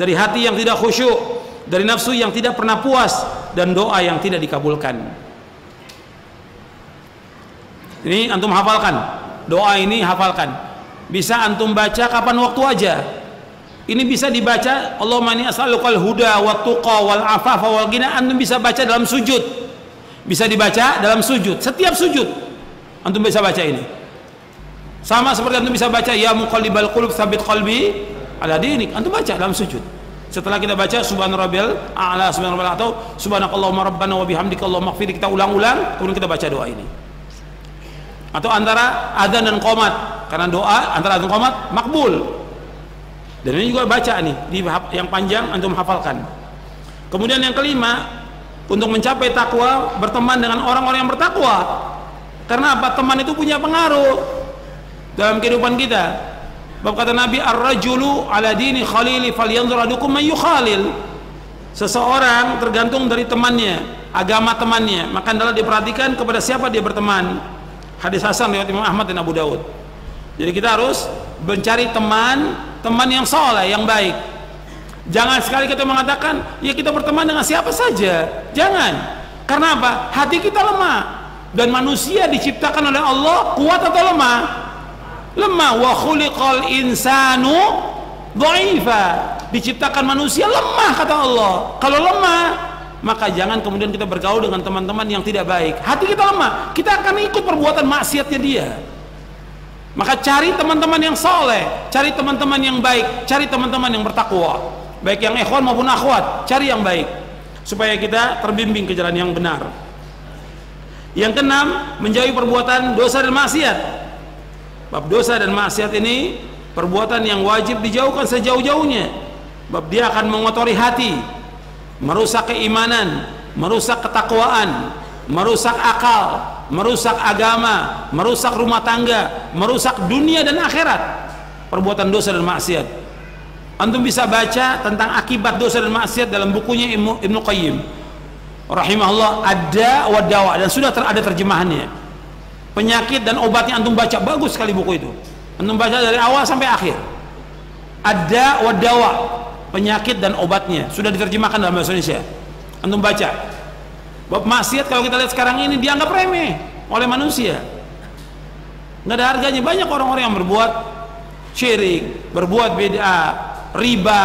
dari hati yang tidak khusyuk, dari nafsu yang tidak pernah puas, dan doa yang tidak dikabulkan. Ini antum hafalkan. Doa ini hafalkan. Bisa antum baca kapan waktu aja. Ini bisa dibaca, Allahumma inni as'alukal huda wat tuqa wal afafa wal ghina. Antum bisa baca dalam sujud. Bisa dibaca dalam sujud. Setiap sujud antum bisa baca ini. Sama seperti antum bisa baca ya muqallibal qulub tsabit qalbi ala dinik. Antum baca dalam sujud. Setelah kita baca subhana rabbil a'la, subhana rabbil atau subhanakallahumma rabbana wa bihamdika allahumma ighfir, kita ulang-ulang, kemudian kita baca doa ini. Atau antara adzan dan qomat, karena doa antara adzan dan qomat makbul. Dan ini juga baca nih di yang panjang, antum hafalkan. Kemudian yang kelima, untuk mencapai takwa, berteman dengan orang-orang yang bertakwa. Karena apa? Teman itu punya pengaruh dalam kehidupan kita. Bab kata Nabi, ar-rajulu ala dini khalili falyanzur ahadukum man yukhalil. Seseorang tergantung dari temannya, agama temannya, maka adalah diperhatikan kepada siapa dia berteman. Hadis hasan riwayat Imam Ahmad dan Abu Daud. Jadi kita harus mencari teman yang soleh, yang baik. Jangan sekali kita mengatakan ya kita berteman dengan siapa saja. Jangan. Karena apa? Hati kita lemah. Dan manusia diciptakan oleh Allah kuat atau lemah? Lemah. Wa khuliqal insanu dha'ifa. Diciptakan manusia lemah kata Allah. Kalau lemah, maka jangan kemudian kita bergaul dengan teman-teman yang tidak baik. Hati kita lemah, kita akan ikut perbuatan maksiatnya dia. Maka cari teman-teman yang soleh, cari teman-teman yang baik, cari teman-teman yang bertakwa, baik yang ikhwan maupun akhwat, cari yang baik supaya kita terbimbing ke jalan yang benar. Yang keenam, menjauhi perbuatan dosa dan maksiat. Bab dosa dan maksiat ini perbuatan yang wajib dijauhkan sejauh-jauhnya. Bab dia akan mengotori hati, merusak keimanan, merusak ketakwaan, merusak akal, merusak agama, merusak rumah tangga, merusak dunia dan akhirat. Perbuatan dosa dan maksiat. Antum bisa baca tentang akibat dosa dan maksiat dalam bukunya Ibnu Qayyim rahimahullah, Ad-Da' wa Dawa, dan sudah ada terjemahannya. Penyakit dan obatnya antum baca, bagus sekali buku itu. Antum baca dari awal sampai akhir. Ad-Da' wa Dawa, penyakit dan obatnya, sudah diterjemahkan dalam bahasa Indonesia. Antum baca. Bab maksiat kalau kita lihat sekarang ini dianggap remeh oleh manusia, nggak ada harganya. Banyak orang-orang yang berbuat syirik, berbuat bid'ah, riba,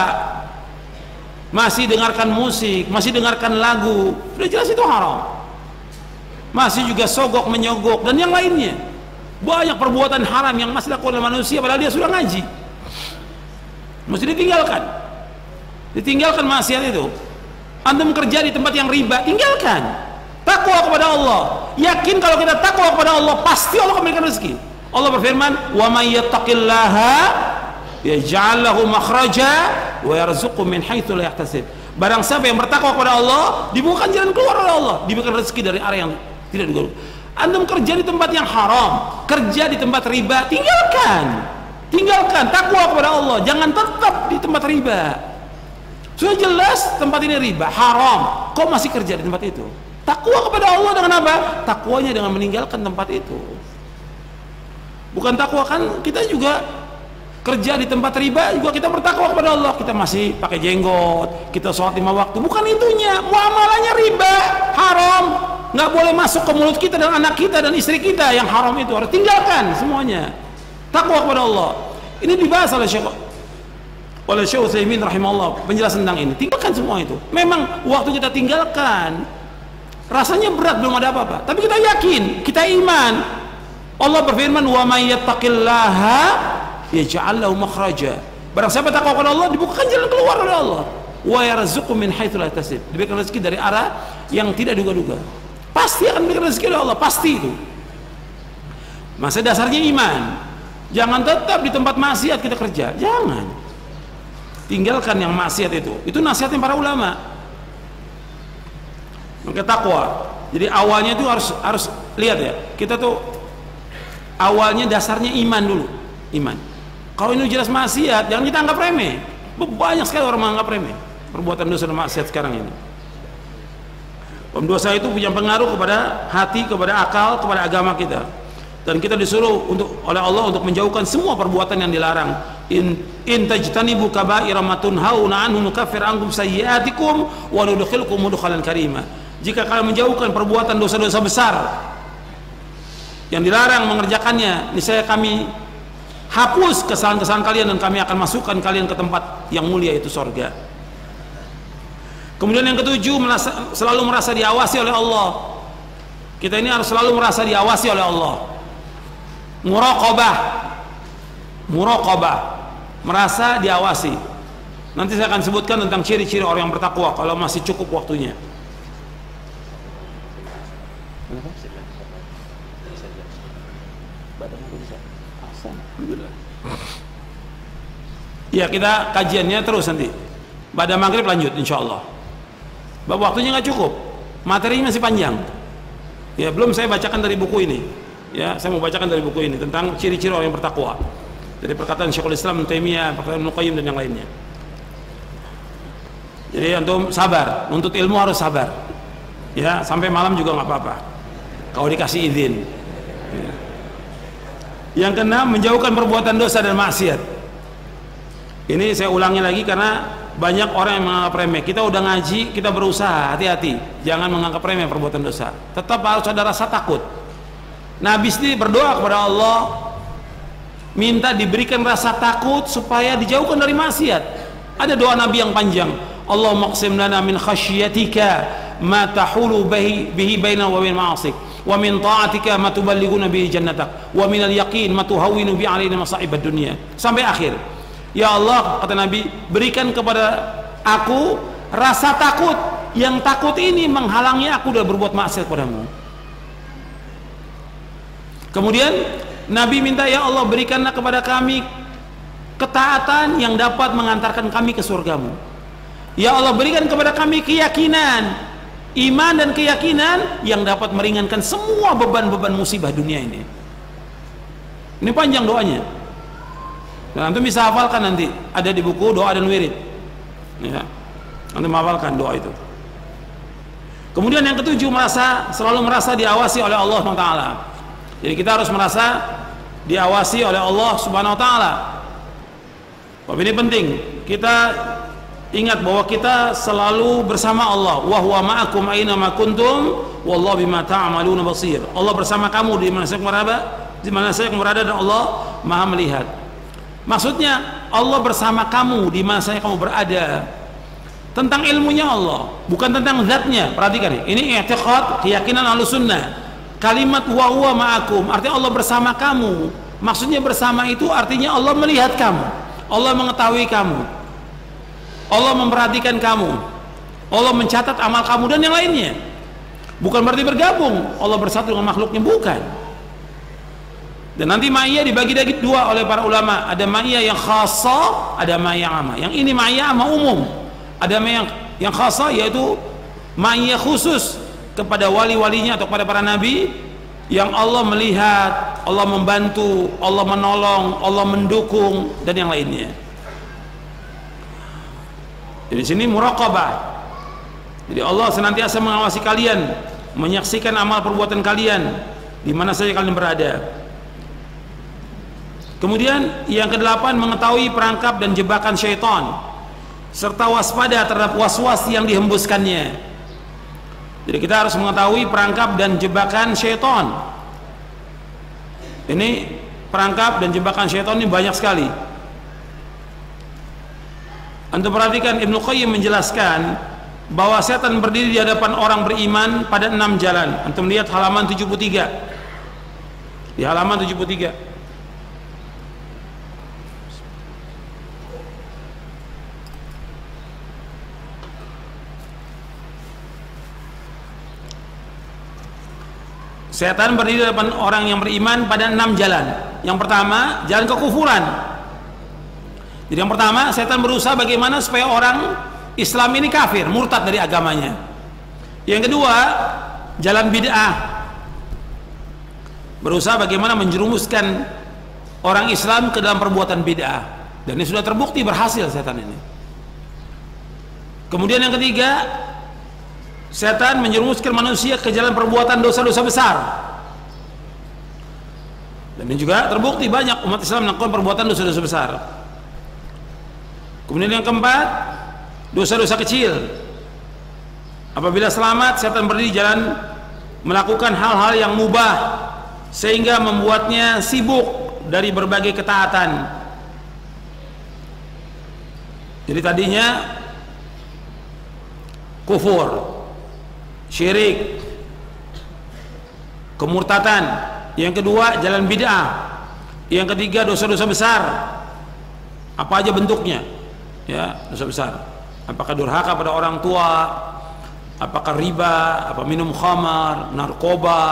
masih dengarkan musik, masih dengarkan lagu, sudah jelas itu haram. Masih juga sogok menyogok dan yang lainnya. Banyak perbuatan haram yang masih dilakukan oleh manusia padahal dia sudah ngaji. Mesti ditinggalkan maksiat itu. Antum kerja di tempat yang riba, tinggalkan. Takwa kepada Allah. Yakin kalau kita takwa kepada Allah, pasti Allah akan memberikan rezeki. Allah berfirman, "Wa may yattaqillaha yaj'al lahu makhraja wa yarzuqhu min haitsu la yahtasib." Barang siapa yang bertakwa kepada Allah, dibukakan jalan keluar oleh Allah, diberikan rezeki dari arah yang tidak diduga. Antum kerja di tempat yang haram, kerja di tempat riba, tinggalkan. Tinggalkan, takwa kepada Allah, jangan tetap di tempat riba. Sudah jelas tempat ini riba, haram, kok masih kerja di tempat itu? Takwa kepada Allah dengan apa? Takwanya dengan meninggalkan tempat itu. Bukan takwa kan kita juga kerja di tempat riba juga kita bertakwa kepada Allah. Kita masih pakai jenggot, kita sholat 5 waktu. Bukan itunya, muamalahnya riba, haram, nggak boleh masuk ke mulut kita dan anak kita dan istri kita. Yang haram itu harus tinggalkan semuanya. Takwa kepada Allah. Ini dibahas oleh Syekh Utsaimin rahimahullah, penjelasan tentang ini. Tinggalkan semua itu. Memang waktu kita tinggalkan rasanya berat, belum ada apa-apa, tapi kita yakin, kita iman. Allah berfirman, "Wa may yattaqillaha yaj'al lahu makhraja." Barang siapa takwa kepada Allah, dibukakan jalan keluar oleh Allah. Wa yarzuqhu min haitsu la yahtasib. Diberikan rezeki dari arah yang tidak duga-duga. Pasti akan diberikan rezeki oleh Allah, pasti itu. Masa dasarnya iman. Jangan tetap di tempat maksiat kita kerja, jangan. Tinggalkan yang maksiat itu. Itu nasihatnya para ulama. Maka takwa. Jadi awalnya itu harus lihat ya. Kita tuh awalnya dasarnya iman dulu. Iman. Kalau ini jelas maksiat, jangan kita anggap remeh. Banyak sekali orang menganggap remeh perbuatan dosa dan maksiat sekarang ini. Dosa itu punya pengaruh kepada hati, kepada akal, kepada agama kita. Dan kita disuruh oleh Allah untuk menjauhkan semua perbuatan yang dilarang. In tajtanibu kaba'ira ma tunhauna anhu nukaffir ankum sayyi'atikum wa nudkhilkum mudkhalan karima. Jika kalian menjauhkan perbuatan dosa-dosa besar, yang dilarang mengerjakannya, niscaya kami hapus kesalahan-kesalahan kalian dan kami akan masukkan kalian ke tempat yang mulia, yaitu surga. Kemudian yang ketujuh, selalu merasa diawasi oleh Allah. Kita ini harus selalu merasa diawasi oleh Allah. Muraqabah, merasa diawasi. Nanti saya akan sebutkan tentang ciri-ciri orang yang bertakwa kalau masih cukup waktunya. Ya, kita kajiannya terus nanti. Pada maghrib lanjut insyaallah. Bahwa waktunya nggak cukup, materinya masih panjang. Ya, belum saya bacakan dari buku ini. Ya, saya mau bacakan dari buku ini tentang ciri-ciri orang yang bertakwa. Dari perkataan Syekhul Islam Ibnu Taimiyah, perkataan Ibnu Qayyim dan yang lainnya. Jadi antum sabar, nuntut ilmu harus sabar. Ya, sampai malam juga nggak apa-apa. Kalau dikasih izin. Ya. Yang keenam, menjauhkan perbuatan dosa dan maksiat. Ini saya ulangi lagi karena banyak orang yang menganggap remeh. Kita udah ngaji, kita berusaha, hati-hati, jangan menganggap remeh perbuatan dosa. Tetap harus ada rasa takut. Nabi sendiri berdoa kepada Allah, minta diberikan rasa takut supaya dijauhkan dari maksiat. Ada doa Nabi yang panjang, Allahumma qsim lana min khasyiatika ma tahulu bihi baina wa bain ma'asik, wa min ta'atika ma tuballighuna bihi jannatak, wa min al-yaqin ma tuhawwinu bi 'alaina masa'ib ad-dunya, sampai akhir. Ya Allah, kata Nabi, berikan kepada aku rasa takut, yang takut ini menghalangi aku dari berbuat maksiat padamu. Kemudian Nabi minta, ya Allah, berikanlah kepada kami ketaatan yang dapat mengantarkan kami ke surgamu. Ya Allah, berikan kepada kami keyakinan, iman dan keyakinan yang dapat meringankan semua beban-beban musibah dunia ini. Ini panjang doanya. Dan antum bisa hafalkan nanti, ada di buku doa dan wirid. Ya, antum hafalkan doa itu. Kemudian yang ketujuh, selalu merasa diawasi oleh Allah SWT. Jadi kita harus merasa diawasi oleh Allah Subhanahu Wa Taala. Ini penting. Kita ingat bahwa kita selalu bersama Allah. Wa huwa ma'akum aina ma kuntum wallahu bima ta'maluna basir. Allah bersama kamu di mana saja kamu berada, dan Allah Maha melihat. Maksudnya Allah bersama kamu di mana saja kamu berada. Tentang ilmunya Allah, bukan tentang zatnya. Perhatikan ini i'tiqad, keyakinan Ahlussunnah. Kalimat wa huwa ma'akum artinya Allah bersama kamu. Maksudnya bersama itu artinya Allah melihat kamu, Allah mengetahui kamu, Allah memperhatikan kamu, Allah mencatat amal kamu dan yang lainnya. Bukan berarti bergabung Allah bersatu dengan makhluknya, bukan. Dan nanti ma'iyah dibagi dua oleh para ulama. Ada ma'iyah yang khassa, ada ma'iyah amma. Yang ini ma'iyah amma umum. Ada ma'iyah yang khassa, yaitu ma'iyah khusus kepada wali-walinya atau kepada para nabi, yang Allah melihat, Allah membantu, Allah menolong, Allah mendukung dan yang lainnya. Jadi sini muraqabah. Jadi Allah senantiasa mengawasi kalian, menyaksikan amal perbuatan kalian di mana saja kalian berada. Kemudian yang kedelapan, mengetahui perangkap dan jebakan syaitan serta waspada terhadap waswas yang dihembuskannya. Jadi kita harus mengetahui perangkap dan jebakan syaitan. Ini perangkap dan jebakan syaitan ini banyak sekali. Antum perhatikan, Ibnu Qayyim menjelaskan bahwa setan berdiri di hadapan orang beriman pada 6 jalan. Antum lihat halaman 73. Di halaman 73. Setan berdiri di depan orang yang beriman pada 6 jalan. Yang pertama, jalan kekufuran. Jadi yang pertama, setan berusaha bagaimana supaya orang Islam ini kafir, murtad dari agamanya. Yang kedua, jalan bid'ah. Berusaha bagaimana menjerumuskan orang Islam ke dalam perbuatan bid'ah. Dan ini sudah terbukti berhasil setan ini. Kemudian yang ketiga, setan menjerumuskan manusia ke jalan perbuatan dosa-dosa besar. Dan ini juga terbukti banyak umat Islam melakukan perbuatan dosa-dosa besar. Kemudian yang keempat, dosa-dosa kecil. Apabila selamat, setan berdiri di jalan melakukan hal-hal yang mubah, sehingga membuatnya sibuk dari berbagai ketaatan. Jadi tadinya kufur, syirik, kemurtatan, yang kedua jalan bid'ah, yang ketiga dosa-dosa besar, apa aja bentuknya, ya, dosa besar. Apakah durhaka pada orang tua, apakah riba, apa minum khamar, narkoba,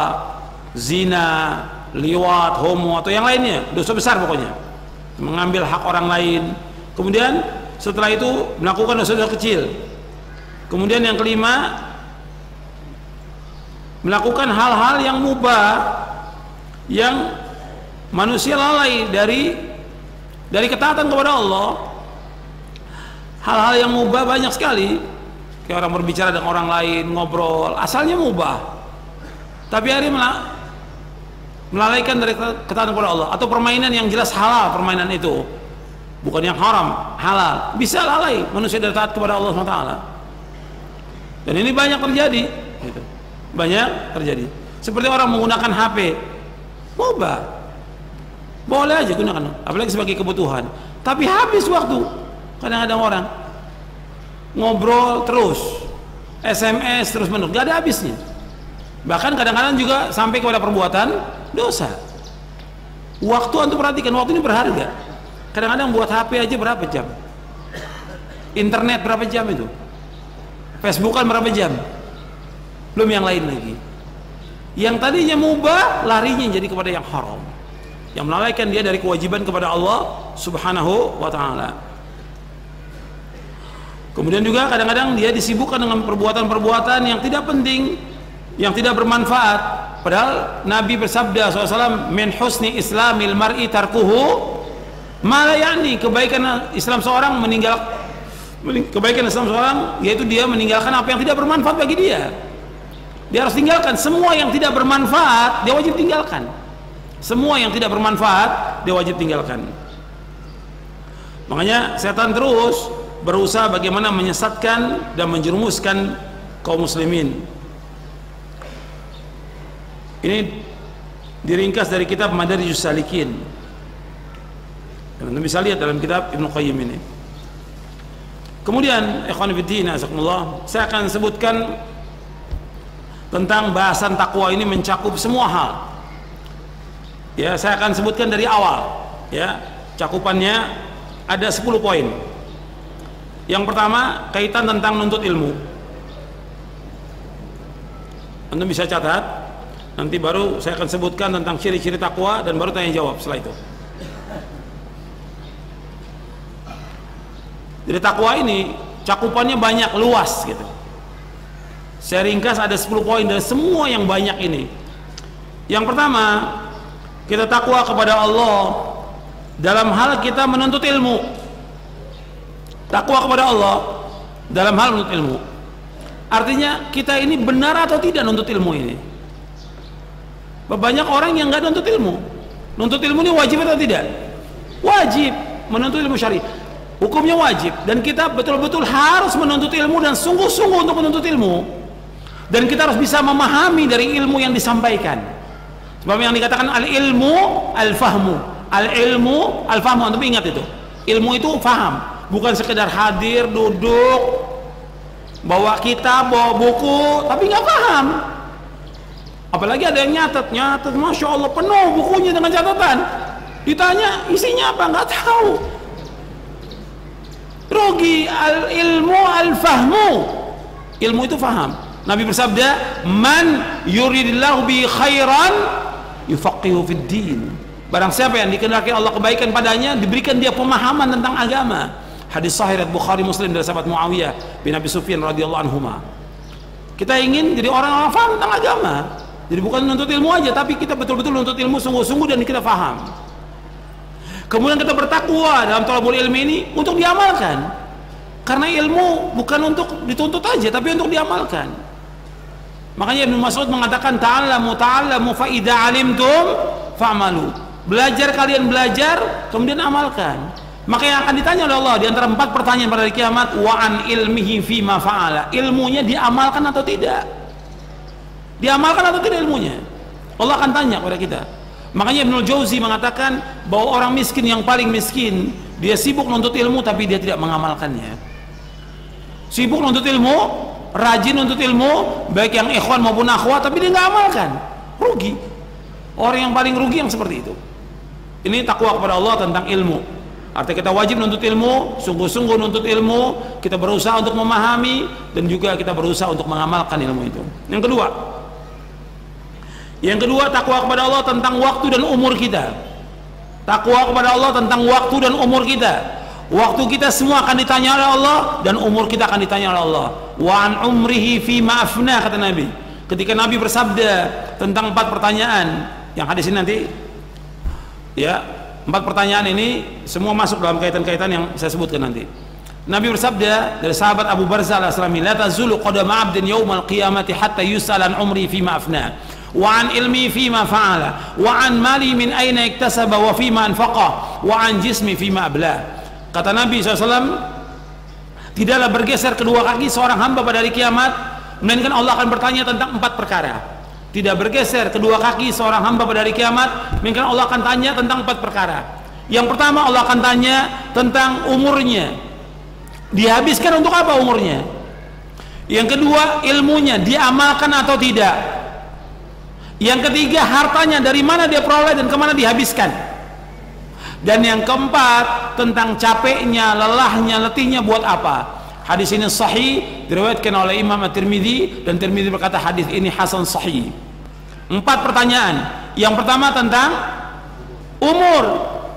zina, liwat, homo, atau yang lainnya, dosa besar pokoknya, mengambil hak orang lain. Kemudian setelah itu melakukan dosa-dosa kecil. Kemudian yang kelima, melakukan hal-hal yang mubah, yang manusia lalai dari ketaatan kepada Allah. Hal-hal yang mubah banyak sekali, kayak orang berbicara dengan orang lain, ngobrol, asalnya mubah, tapi hari melalaikan dari ketaatan kepada Allah. Atau permainan yang jelas halal, permainan itu bukan yang haram, halal, bisa lalai manusia dari taat kepada Allah SWT. Dan ini banyak terjadi gitu. Banyak terjadi. Seperti orang menggunakan HP, mubah, boleh aja gunakan, apalagi sebagai kebutuhan, tapi habis waktu. Kadang-kadang orang ngobrol terus, SMS terus menerus, gak ada habisnya. Bahkan kadang-kadang juga sampai kepada perbuatan dosa. Waktu antum perhatikan, waktu ini berharga. Kadang-kadang buat HP aja berapa jam, internet berapa jam itu, Facebookan berapa jam, belum yang lain lagi. Yang tadinya mubah, larinya jadi kepada yang haram, yang melalaikan dia dari kewajiban kepada Allah Subhanahu wa ta'ala. Kemudian juga kadang-kadang dia disibukkan dengan perbuatan-perbuatan yang tidak penting, yang tidak bermanfaat. Padahal Nabi bersabda SAW, min husni islamil mar'i tarkuhu ma la ya'ni, kebaikan Islam seorang yaitu dia meninggalkan apa yang tidak bermanfaat bagi dia. Dia harus tinggalkan semua yang tidak bermanfaat, dia wajib tinggalkan. Semua yang tidak bermanfaat dia wajib tinggalkan. Makanya setan terus berusaha bagaimana menyesatkan dan menjerumuskan kaum muslimin. Ini diringkas dari kitab Madarijus Salikin. Anda bisa lihat dalam kitab Ibnu Qayyim ini. Kemudian ikhwan fillah, azakumullah, saya akan sebutkan tentang bahasan takwa ini mencakup semua hal. Ya, saya akan sebutkan dari awal. Ya, cakupannya ada 10 poin. Yang pertama, kaitan tentang menuntut ilmu. Anda bisa catat, nanti baru saya akan sebutkan tentang ciri-ciri takwa dan baru tanya jawab setelah itu. Jadi takwa ini cakupannya banyak, luas gitu. Saya ringkas ada 10 poin dari semua yang banyak ini. Yang pertama, kita takwa kepada Allah dalam hal kita menuntut ilmu. Takwa kepada Allah dalam hal menuntut ilmu, artinya kita ini benar atau tidak menuntut ilmu ini. Banyak orang yang nggak menuntut ilmu. Menuntut ilmu ini wajib atau tidak? Wajib. Menuntut ilmu syar'i, hukumnya wajib, dan kita betul-betul harus menuntut ilmu dan sungguh-sungguh untuk menuntut ilmu. Dan kita harus bisa memahami dari ilmu yang disampaikan. Sebab yang dikatakan al-ilmu al-fahmu, al-ilmu al-fahmu, untuk ingat itu. Ilmu itu faham. Bukan sekedar hadir, duduk, bawa kitab, bawa buku, tapi nggak paham. Apalagi ada yang nyatet, Masya Allah penuh bukunya dengan catatan. Ditanya isinya apa, nggak tahu. Rugi. Al-ilmu al-fahmu. Ilmu itu faham. Nabi bersabda, man yuridillahu bi khairan yufaqihu fid din. Barang siapa yang dikehendaki Allah kebaikan padanya, diberikan dia pemahaman tentang agama. Hadis sahih riwayat Bukhari Muslim dari sahabat Muawiyah bin Abi Sufyan radhiyallahu anhuma. Kita ingin jadi orang-orang faham tentang agama. Jadi bukan menuntut ilmu aja, tapi kita betul-betul menuntut ilmu sungguh-sungguh dan kita faham. Kemudian kita bertakwa dalam thalabul ilmi ini untuk diamalkan. Karena ilmu bukan untuk dituntut aja, tapi untuk diamalkan. Makanya Ibnu Mas'ud mengatakan, ta'allamu fa idza 'alimtum fa'malu. Belajar, kalian belajar, kemudian amalkan. Maka yang akan ditanya oleh Allah di antara 4 pertanyaan pada hari kiamat, wa an ilmihi fima fa'ala. Ilmunya diamalkan atau tidak? Diamalkan atau tidak ilmunya? Allah akan tanya kepada kita. Makanya Ibnul Jauzi mengatakan bahwa orang miskin yang paling miskin, dia sibuk menuntut ilmu tapi dia tidak mengamalkannya. Sibuk menuntut ilmu, rajin menuntut ilmu, baik yang ikhwan maupun akhwat, tapi dia nggak amalkan. Rugi. Orang yang paling rugi yang seperti itu. Ini takwa kepada Allah tentang ilmu. Artinya kita wajib menuntut ilmu, sungguh-sungguh menuntut ilmu, kita berusaha untuk memahami dan juga kita berusaha untuk mengamalkan ilmu itu. Yang kedua, takwa kepada Allah tentang waktu dan umur kita. Takwa kepada Allah tentang waktu dan umur kita. Waktu kita semua akan ditanya oleh Allah dan umur kita akan ditanya oleh Allah. Wa an umrihi fi ma afna, kata Nabi. Ketika Nabi bersabda tentang 4 pertanyaan, yang hadis ini nanti ya, 4 pertanyaan ini semua masuk dalam kaitan-kaitan yang saya sebutkan nanti. Nabi bersabda dari sahabat Abu Barzah al-Aslami, la tazulu qadama 'abdin yaumal qiyamati hatta yus'al an umri fi ma afna wa an ilmi fi ma fa'ala wa an mali min aina iktasaba wa fi ma anfaqa wa an jismi fi ma abla. Kata Nabi SAW, tidaklah bergeser kedua kaki seorang hamba pada hari kiamat, melainkan Allah akan bertanya tentang 4 perkara. Tidak bergeser kedua kaki seorang hamba pada hari kiamat, melainkan Allah akan tanya tentang 4 perkara. Yang pertama, Allah akan tanya tentang umurnya, dihabiskan untuk apa umurnya. Yang kedua, ilmunya diamalkan atau tidak. Yang ketiga, hartanya dari mana dia peroleh dan kemana dihabiskan. Dan yang keempat, tentang capeknya, lelahnya, letihnya buat apa. Hadis ini sahih, diriwayatkan oleh Imam At-Tirmidzi, dan Tirmidzi berkata hadis ini hasan sahih. 4 pertanyaan. Yang pertama tentang umur,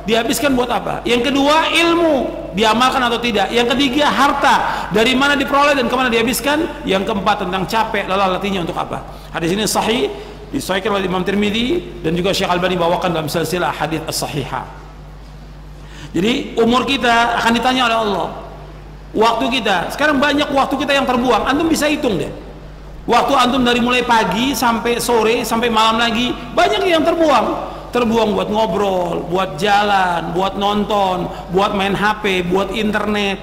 dihabiskan buat apa. Yang kedua, ilmu, diamalkan atau tidak. Yang ketiga, harta, dari mana diperoleh dan kemana dihabiskan. Yang keempat, tentang capek, lelah, letihnya untuk apa. Hadis ini sahih, disahihkan oleh Imam Tirmidzi, dan juga Syekh Albani bawakan dalam silsilah hadis as-sahihah. Jadi umur kita akan ditanya oleh Allah. Waktu kita, sekarang banyak waktu kita yang terbuang. Antum bisa hitung deh. Waktu antum dari mulai pagi sampai sore sampai malam lagi, banyak yang terbuang. Terbuang buat ngobrol, buat jalan, buat nonton, buat main HP, buat internet,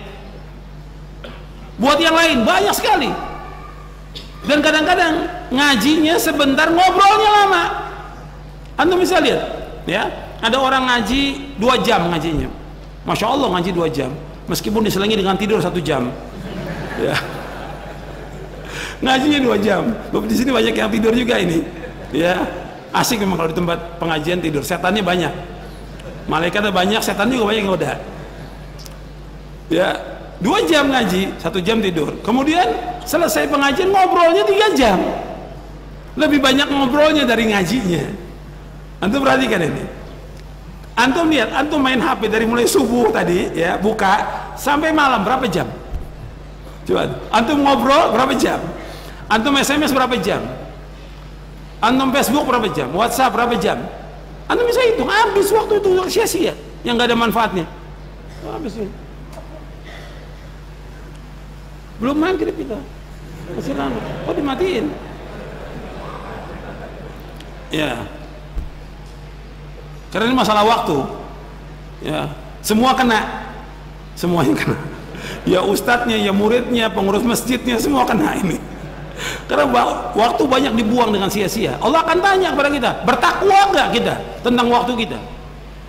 buat yang lain, banyak sekali. Dan kadang-kadang ngajinya sebentar, ngobrolnya lama. Antum bisa lihat, ya, ada orang ngaji 2 jam ngajinya. Masya Allah ngaji 2 jam, meskipun diselingi dengan tidur 1 jam. Ya. Ngajinya 2 jam. Di sini banyak yang tidur juga ini. Ya, asik memang kalau di tempat pengajian tidur. Setannya banyak, malaikatnya banyak, setan juga banyak yang goda. Ya, 2 jam ngaji, 1 jam tidur. Kemudian selesai pengajian ngobrolnya 3 jam. Lebih banyak ngobrolnya dari ngajinya. Antum perhatikan ini. Antum lihat, antum main HP dari mulai subuh tadi ya, buka sampai malam berapa jam? Coba, antum ngobrol berapa jam? Antum SMS berapa jam? Antum Facebook berapa jam? WhatsApp berapa jam? Antum bisa hitung, habis waktu itu sia-sia, yang nggak ada manfaatnya. Habis itu. Belum maghrib kita, masih lama. Oh, dimatiin? Ya. Karena ini masalah waktu, ya, semua kena, semuanya kena, ya ustadznya, ya muridnya, pengurus masjidnya, semua kena ini. Karena waktu banyak dibuang dengan sia-sia. Allah akan tanya kepada kita, bertakwa nggak kita tentang waktu kita.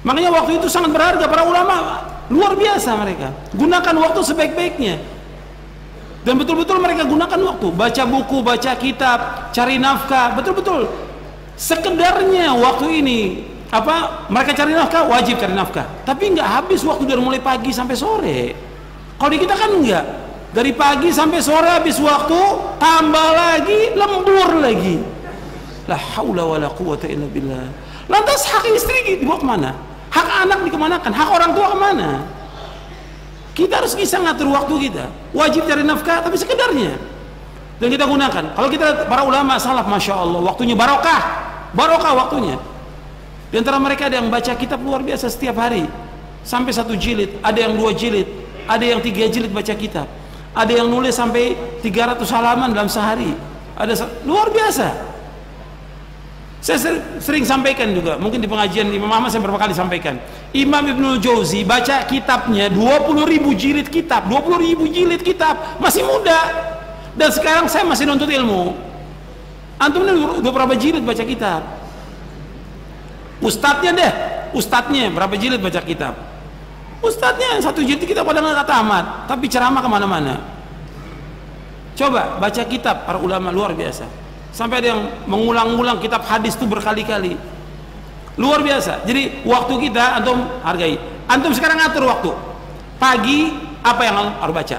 Makanya waktu itu sangat berharga. Para ulama luar biasa, mereka gunakan waktu sebaik-baiknya, dan betul-betul mereka gunakan waktu, baca buku, baca kitab, cari nafkah, betul-betul sekedarnya waktu ini. Apa mereka cari nafkah, wajib cari nafkah, tapi nggak habis waktu dari mulai pagi sampai sore. Kalau di kita kan enggak, dari pagi sampai sore habis waktu, tambah lagi, lembur lagi. La haula wala quwata illa billah. Lantas hak istri dibawa kemana? Hak anak dikemanakan? Hak orang tua kemana? Kita harus bisa ngatur waktu kita. Wajib cari nafkah, tapi sekedarnya, dan kita gunakan. Kalau kita para ulama salaf, masya Allah, waktunya barokah, barokah waktunya. Di antara mereka ada yang baca kitab luar biasa setiap hari, sampai 1 jilid, ada yang 2 jilid, ada yang 3 jilid baca kitab, ada yang nulis sampai 300 halaman dalam sehari, ada luar biasa. Saya sering sampaikan juga, mungkin di pengajian Imam Ahmad saya beberapa kali sampaikan, Imam Ibnul Jauzi baca kitabnya 20.000 jilid kitab, 20.000 jilid kitab, masih muda, dan sekarang saya masih nuntut ilmu. Antum ini udah berapa jilid baca kitab? Ustadznya deh, ustadznya berapa jilid baca kitab? Ustadznya 1 jilid kita pada nggak tamat, tapi ceramah kemana-mana. Coba baca kitab para ulama luar biasa. Sampai ada yang mengulang-ulang kitab hadis itu berkali-kali. Luar biasa. Jadi waktu kita antum hargai. Antum sekarang atur waktu. Pagi apa yang harus baca?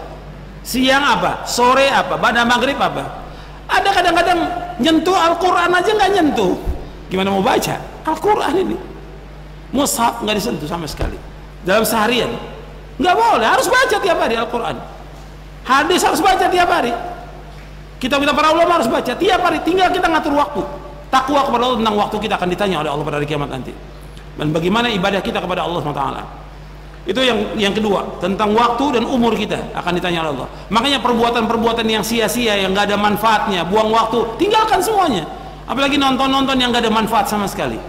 Siang apa? Sore apa? Pada maghrib apa? Ada kadang-kadang nyentuh Al-Quran aja nggak nyentuh. Gimana mau baca Al-Quran ini? Mushaf nggak disentuh sama sekali. Dalam seharian nggak boleh. Harus baca tiap hari Al-Quran. Hadis harus baca tiap hari. Kitab-kitab para ulama harus baca tiap hari. Tinggal kita ngatur waktu. Takwa kepada Allah, tentang waktu kita akan ditanya oleh Allah pada hari kiamat nanti. Dan bagaimana ibadah kita kepada Allah SWT. Itu yang kedua, tentang waktu dan umur kita akan ditanya oleh Allah. Makanya perbuatan-perbuatan yang sia-sia, yang gak ada manfaatnya, buang waktu, tinggalkan semuanya. Apalagi nonton-nonton yang gak ada manfaat sama sekali,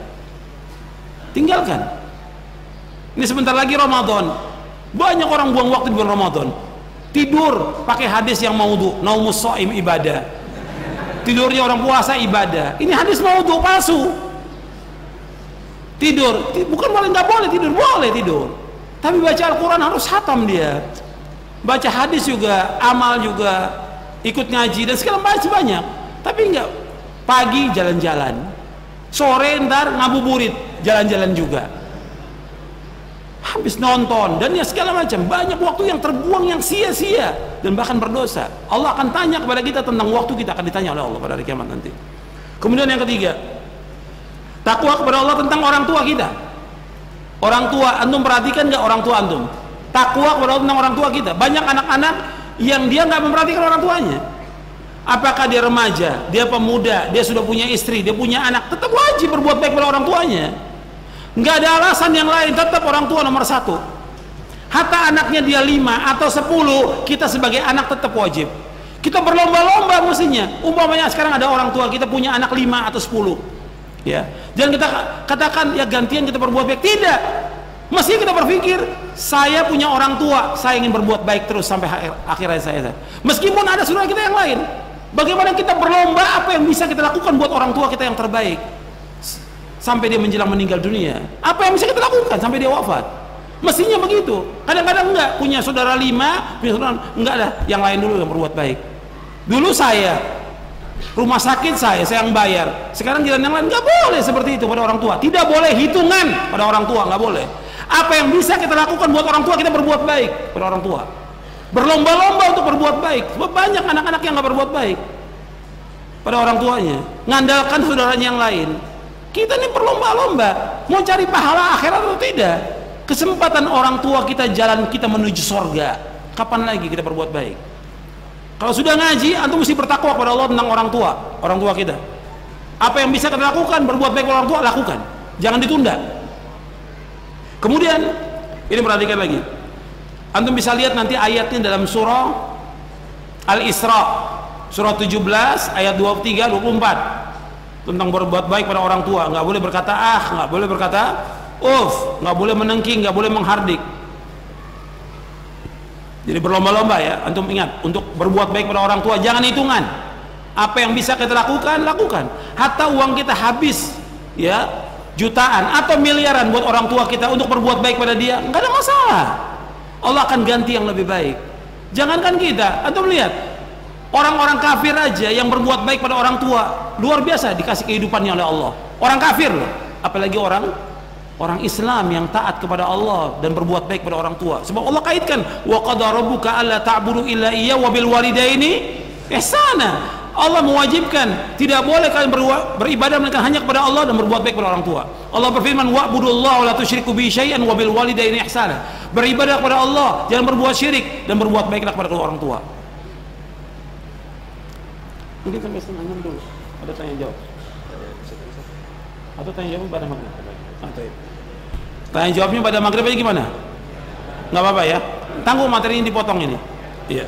tinggalkan. Ini sebentar lagi Ramadan. Banyak orang buang waktu di bulan Ramadan. Tidur pakai hadis yang maudhu, naumus shaim ibadah. Tidurnya orang puasa ibadah. Ini hadis maudhu, palsu. Tidur bukan boleh, nggak boleh tidur, boleh tidur. Tapi baca Al-Quran harus hatam dia. Baca hadis juga, amal juga, ikut ngaji dan segala macam banyak. Tapi enggak. Pagi jalan-jalan, sore ntar ngabuburit, jalan-jalan juga. Habis nonton dan ya segala macam, banyak waktu yang terbuang yang sia-sia dan bahkan berdosa. Allah akan tanya kepada kita tentang waktu kita, akan ditanya oleh Allah pada hari kiamat nanti. Kemudian yang ketiga, takwa kepada Allah tentang orang tua kita. Orang tua, antum perhatikan nggak orang tua antum? Takwa kepada Allah tentang orang tua kita. Banyak anak-anak yang dia nggak memperhatikan orang tuanya. Apakah dia remaja, dia pemuda, dia sudah punya istri, dia punya anak, tetap wajib berbuat baik kepada orang tuanya. Nggak ada alasan yang lain, tetap orang tua nomor 1. Hatta anaknya dia 5 atau 10, kita sebagai anak tetap wajib. Kita berlomba-lomba mestinya. Umpamanya sekarang ada orang tua kita punya anak 5 atau 10. Ya, jangan kita katakan ya gantian kita berbuat baik. Tidak. Mesti kita berpikir, saya punya orang tua, saya ingin berbuat baik terus sampai akhir hayat saya. Meskipun ada saudara kita yang lain, bagaimana kita berlomba apa yang bisa kita lakukan buat orang tua kita yang terbaik sampai dia menjelang meninggal dunia. Apa yang bisa kita lakukan sampai dia wafat? Mestinya begitu. Kadang-kadang enggak, punya saudara 5, punya saudara enggak lah, yang lain dulu yang berbuat baik. Dulu saya rumah sakit saya yang bayar, sekarang jalan yang lain. Nggak boleh seperti itu pada orang tua. Tidak boleh hitungan pada orang tua, nggak boleh. Apa yang bisa kita lakukan buat orang tua, kita berbuat baik pada orang tua. Berlomba-lomba untuk berbuat baik. Sebab banyak anak-anak yang nggak berbuat baik pada orang tuanya, ngandalkan saudaranya yang lain. Kita ini berlomba-lomba mau cari pahala akhirat atau tidak. Kesempatan orang tua kita, jalan kita menuju sorga. Kapan lagi kita berbuat baik? Kalau sudah ngaji, antum mesti bertakwa kepada Allah tentang orang tua kita. Apa yang bisa kita lakukan, berbuat baik kepada orang tua, lakukan. Jangan ditunda. Kemudian, ini perhatikan lagi. Antum bisa lihat nanti ayatnya dalam surah Al-Isra, surah 17 ayat 23 24. Tentang berbuat baik pada orang tua. Nggak boleh berkata nggak boleh berkata nggak boleh menengking, nggak boleh menghardik. Jadi berlomba-lomba ya, antum ingat untuk berbuat baik pada orang tua, jangan hitungan. Apa yang bisa kita lakukan, lakukan. Hatta uang kita habis ya, jutaan atau miliaran buat orang tua kita untuk berbuat baik pada dia, nggak ada masalah. Allah akan ganti yang lebih baik. Jangankan kita, antum lihat orang-orang kafir aja yang berbuat baik pada orang tua, luar biasa dikasih kehidupannya oleh Allah. Orang kafir loh, apalagi orang Islam yang taat kepada Allah dan berbuat baik pada orang tua. Sebab Allah kaitkan wa qadara rabbuka alla ta'budu illa iyyahu wa bil walidaini ihsana. Allah mewajibkan tidak boleh kalian beribadah melainkan hanya kepada Allah dan berbuat baik kepada orang tua. Allah berfirman wa'budullaha wa la tusyriku bihi syai'an wa bil walidaini ihsana. Beribadah kepada Allah, jangan berbuat syirik, dan berbuat baiklah kepada orang tua. Mungkin sampai setengah 6 dulu. Ada tanya jawab. Atau tanya jawab pada maghrib. Tanya jawabnya pada maghrib aja gimana? Nggak apa-apa ya. Tangguh materi ini dipotong ini. Iya.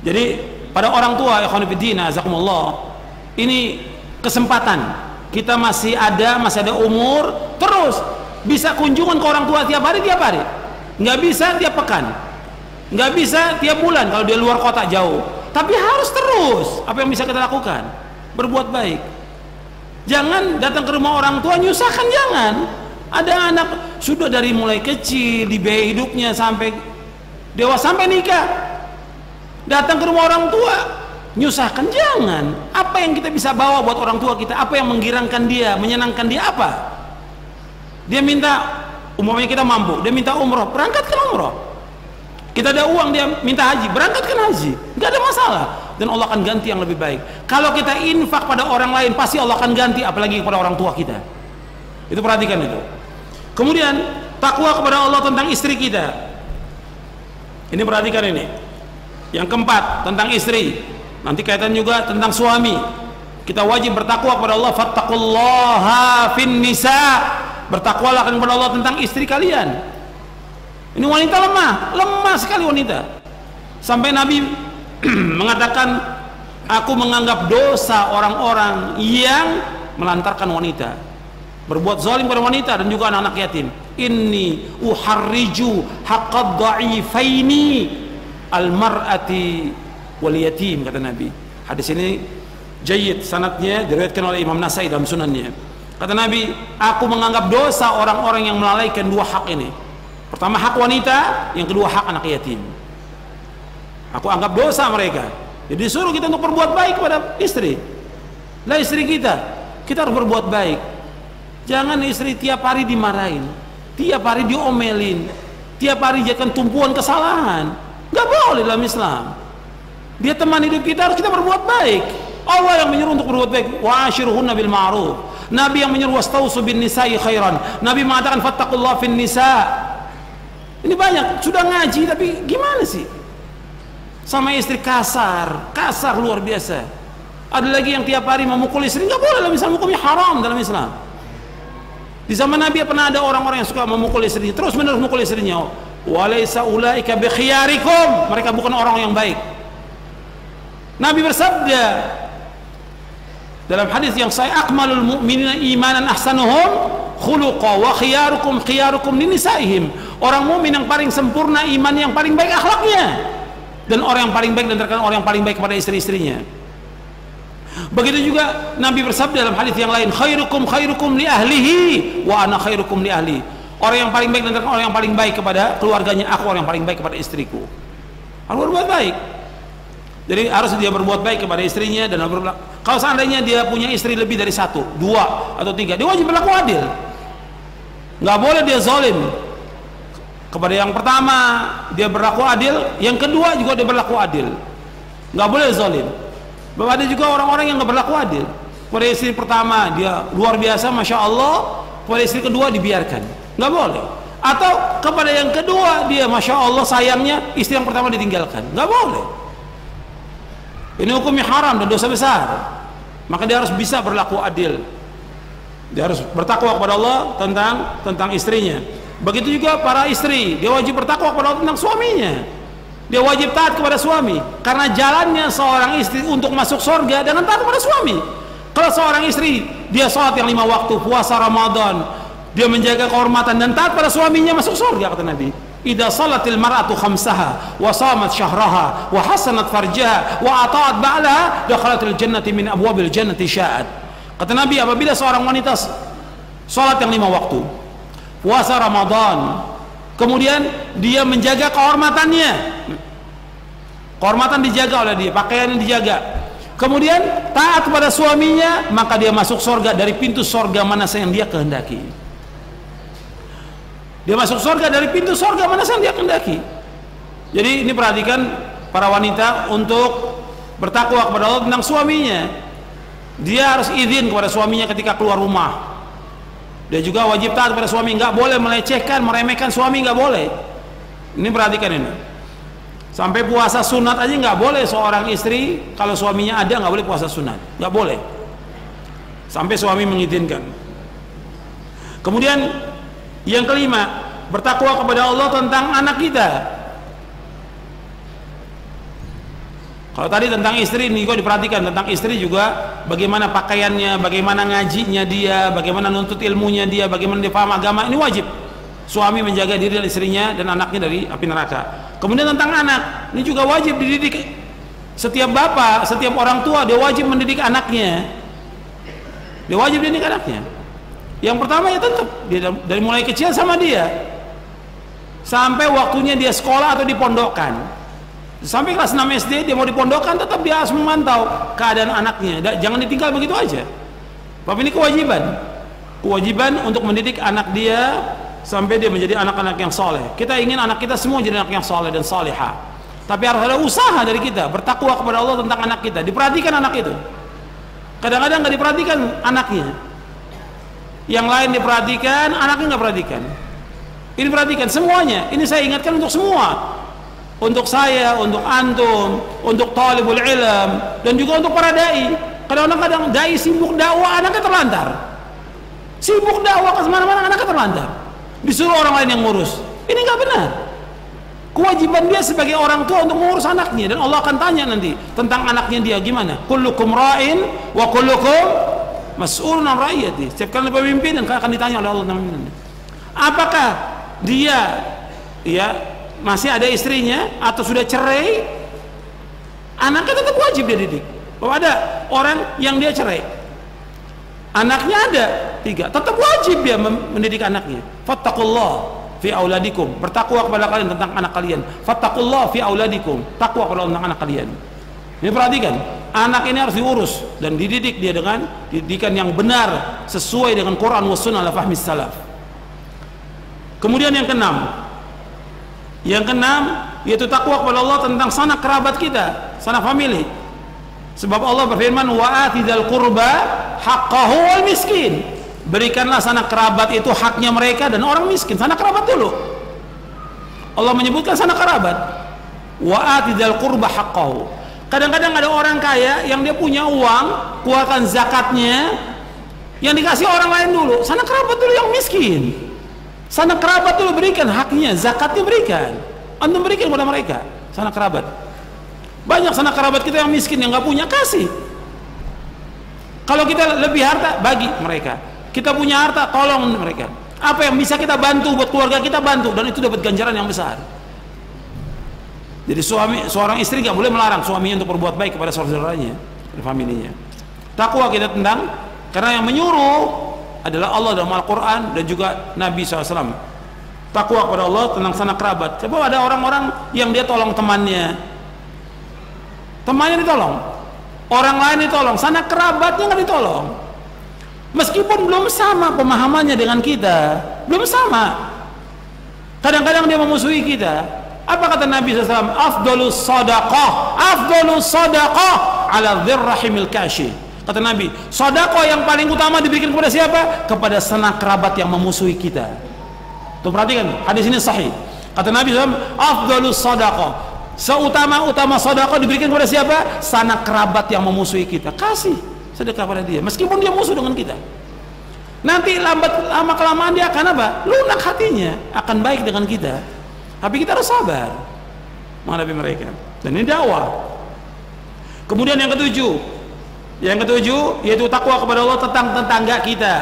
Jadi pada orang tua, ikhwan fillah, azakumullah, ini kesempatan kita masih ada umur, terus bisa kunjungan ke orang tua tiap hari. Nggak bisa tiap pekan, nggak bisa tiap bulan kalau dia luar kota jauh. Tapi harus terus. Apa yang bisa kita lakukan? Berbuat baik. Jangan datang ke rumah orang tua nyusahkan, jangan. Ada anak sudah dari mulai kecil dibiayai hidupnya sampai dewasa sampai nikah, datang ke rumah orang tua nyusahkan, jangan. Apa yang kita bisa bawa buat orang tua kita? Apa yang menggirangkan dia, menyenangkan dia? Apa? Dia minta, umpamanya kita mampu, dia minta umroh, berangkatkan umroh. Kita ada uang, dia minta haji, berangkatkan haji, nggak ada masalah, dan Allah akan ganti yang lebih baik. Kalau kita infak pada orang lain, pasti Allah akan ganti, apalagi kepada orang tua kita. Itu perhatikan itu. Kemudian takwa kepada Allah tentang istri kita. Ini perhatikan ini. Yang keempat tentang istri. Nanti kaitan juga tentang suami. Kita wajib bertakwa kepada Allah. Fattaqullaha fin nisa. Bertakwalah kepada Allah tentang istri kalian. Ini wanita lemah sekali wanita. Sampai Nabi mengatakan, aku menganggap dosa orang-orang yang melantarkan wanita, berbuat zalim pada wanita dan juga anak-anak yatim. Inni uharriju haqqad dha'ifaini al-mar'ati wal yatim, kata Nabi. Hadis ini jayyid, sanadnya diriwayatkan oleh Imam Nasai dalam sunannya. Kata Nabi, aku menganggap dosa orang-orang yang melalaikan dua hak ini. Pertama hak wanita, yang kedua hak anak yatim. Aku anggap dosa mereka. Jadi disuruh kita untuk berbuat baik kepada istri. Lah istri kita harus berbuat baik. Jangan istri tiap hari dimarahin, tiap hari diomelin, tiap hari jadikan tumpuan kesalahan. Gak boleh dalam Islam. Dia teman hidup kita, harus kita berbuat baik. Allah yang menyuruh untuk berbuat baik. Wa ashiruhunna bil ma'ruf. Nabi yang menyuruh wastausu bin nisa'i khairan. Nabi mengatakan fattaqullaha fin nisa'. Ini banyak sudah ngaji tapi gimana sih sama istri, kasar luar biasa. Ada lagi yang tiap hari memukul istri, nggak boleh dalam Islam, hukumnya haram dalam Islam. Di zaman Nabi pernah ada orang-orang yang suka memukul istrinya, terus menerus memukul istrinya. Walaysa ulaika bi khiyarikum, mereka bukan orang yang baik. Nabi bersabda dalam hadis yang sahih, akmalul mu'minina imanan ahsanuhum khuluqa wa khiyarukum linisaihim. Orang mukmin yang paling sempurna iman, yang paling baik akhlaknya, dan orang yang paling baik dan terkenal orang yang paling baik kepada istri-istrinya. Begitu juga Nabi bersabda dalam hadis yang lain, khairukum li ahlihi wa ana khairukum li ahli. Orang yang paling baik dan terkenal orang yang paling baik kepada keluarganya, aku orang yang paling baik kepada istriku. Harus berbuat baik. Jadi harus dia berbuat baik kepada istrinya, dan kalau seandainya dia punya istri lebih dari satu, dua atau tiga, dia wajib berlaku adil. Nggak boleh dia zalim. Kepada yang pertama dia berlaku adil, yang kedua juga dia berlaku adil. Nggak boleh zalim. Bahwa ada juga orang-orang yang nggak berlaku adil. Pada istri pertama dia luar biasa, masya Allah. Pada istri kedua dibiarkan, nggak boleh. Atau kepada yang kedua dia masya Allah sayangnya, istri yang pertama ditinggalkan, nggak boleh. Ini hukumnya haram dan dosa besar. Maka dia harus bisa berlaku adil. Dia harus bertakwa kepada Allah tentang istrinya. Begitu juga para istri, dia wajib bertakwa kepada Allah tentang suaminya. Dia wajib taat kepada suami, karena jalannya seorang istri untuk masuk surga dengan taat kepada suami. Kalau seorang istri dia sholat yang 5 waktu, puasa Ramadan, dia menjaga kehormatan dan taat pada suaminya, masuk surga, kata Nabi. Idza salatil mar'atu khamsaha wa shamat syahraha wa hasanat farjaha wa ata'at ba'laha dakhalatil jannati min abwabil jannati sya'at. Kata Nabi, apabila seorang wanita salat yang 5 waktu, puasa Ramadan, kemudian dia menjaga kehormatannya, kehormatan dijaga oleh dia, pakaiannya dijaga, kemudian taat kepada suaminya, maka dia masuk surga dari pintu surga mana yang dia kehendaki. Dia masuk surga dari pintu surga mana yang dia kehendaki. Jadi ini perhatikan para wanita untuk bertakwa kepada Allah tentang suaminya. Dia harus izin kepada suaminya ketika keluar rumah. Dia juga wajib taat kepada suami, nggak boleh melecehkan, meremehkan suami, nggak boleh. Ini perhatikan ini. Sampai puasa sunat aja nggak boleh seorang istri, kalau suaminya ada nggak boleh puasa sunat, nggak boleh. Sampai suami mengizinkan. Kemudian yang kelima, bertakwa kepada Allah tentang anak kita. Kalau tadi tentang istri, ini juga diperhatikan tentang istri juga, bagaimana pakaiannya, bagaimana ngajinya dia, bagaimana nuntut ilmunya dia, bagaimana dia paham agama. Ini wajib suami menjaga diri dan istrinya dan anaknya dari api neraka. Kemudian tentang anak, ini juga wajib dididik. Setiap bapak, setiap orang tua, dia wajib mendidik anaknya. Dia wajib didik anaknya. Yang pertama ya tetap dia dari mulai kecil sama dia sampai waktunya dia sekolah atau dipondokkan. Sampai kelas 6 SD dia mau dipondokkan, tetap dia harus memantau keadaan anaknya. Jangan ditinggal begitu aja. Bapak, ini kewajiban untuk mendidik anak dia sampai dia menjadi anak-anak yang soleh. Kita ingin anak kita semua jadi anak yang soleh dan salihah. Tapi harus ada usaha dari kita, bertakwa kepada Allah tentang anak kita. Diperhatikan anak itu. Kadang-kadang nggak diperhatikan anaknya. Yang lain diperhatikan, anaknya nggak perhatikan. Ini perhatikan semuanya. Ini saya ingatkan untuk semua. Untuk saya, untuk antum, untuk talibul ilm, dan juga untuk para dai. Kadang-kadang dai sibuk dakwah, anaknya terlantar. Sibuk dakwah ke mana-mana, anaknya terlantar. Disuruh orang lain yang ngurus. Ini nggak benar. Kewajiban dia sebagai orang tua untuk mengurus anaknya, dan Allah akan tanya nanti tentang anaknya dia gimana. Kullukum ra'in wa kullukum mas'ulun an ra'iyati. Setiap kali pemimpin dan akan ditanya oleh Allah tentang apakah dia masih ada istrinya atau sudah cerai, anaknya tetap wajib dia didik. Kalau ada orang yang dia cerai, anaknya ada 3, tetap wajib dia mendidik anaknya. Fattaqullah fi auladikum, bertakwa kepada kalian tentang anak kalian. Fattaqullah fi auladikum, takwa kepada tentang anak kalian. Ini perhatikan, anak ini harus diurus dan dididik dia dengan didikan yang benar sesuai dengan Quran was sunnah ala fahmi salaf. Kemudian yang keenam yaitu takwa kepada Allah tentang sanak kerabat kita, sanak famili. Sebab Allah berfirman, wa atidal qurba haqqahu wal miskin. Berikanlah sanak kerabat itu haknya mereka dan orang miskin. Sanak kerabat dulu. Allah menyebutkan sanak kerabat. Wa atidal qurba haqqahu. Kadang-kadang ada orang kaya yang dia punya uang, keluarkan zakatnya, yang dikasih orang lain dulu. Sanak kerabat dulu yang miskin. Sanak kerabat dulu berikan haknya, zakatnya berikan. Antum berikan kepada mereka, sanak kerabat. Banyak sanak kerabat kita yang miskin, yang nggak punya, kasih. Kalau kita lebih harta, bagi mereka. Kita punya harta, tolong mereka. Apa yang bisa kita bantu buat keluarga kita, bantu, dan itu dapat ganjaran yang besar. Jadi seorang istri nggak boleh melarang suaminya untuk berbuat baik kepada saudara-saudaranya dan familinya. Takwa kita tentang, karena yang menyuruh adalah Allah dalam Al-Quran dan juga Nabi SAW. Takwa kepada Allah tentang sanak kerabat. Coba ada orang-orang yang dia tolong temannya ditolong, orang lain ditolong, sanak kerabatnya nggak ditolong. Meskipun belum sama pemahamannya dengan kita, belum sama. Kadang-kadang dia memusuhi kita. Apa kata Nabi SAW? Afdalus sadaqah ala dzirrahimil kashi. Kata Nabi, sedekah yang paling utama diberikan kepada siapa? Kepada sanak kerabat yang memusuhi kita. Tuh perhatikan, hadis ini sahih. Kata Nabi SAW, afdalus sadaqah, seutama-utama sedekah diberikan kepada siapa? Sanak kerabat yang memusuhi kita. Kasih sedekah pada dia, meskipun dia musuh dengan kita. Nanti lama kelamaan dia akan apa? Lunak hatinya, akan baik dengan kita. Tapi kita harus sabar menghadapi mereka. Dan ini dakwah. Kemudian yang ketujuh yaitu takwa kepada Allah tentang tetangga kita.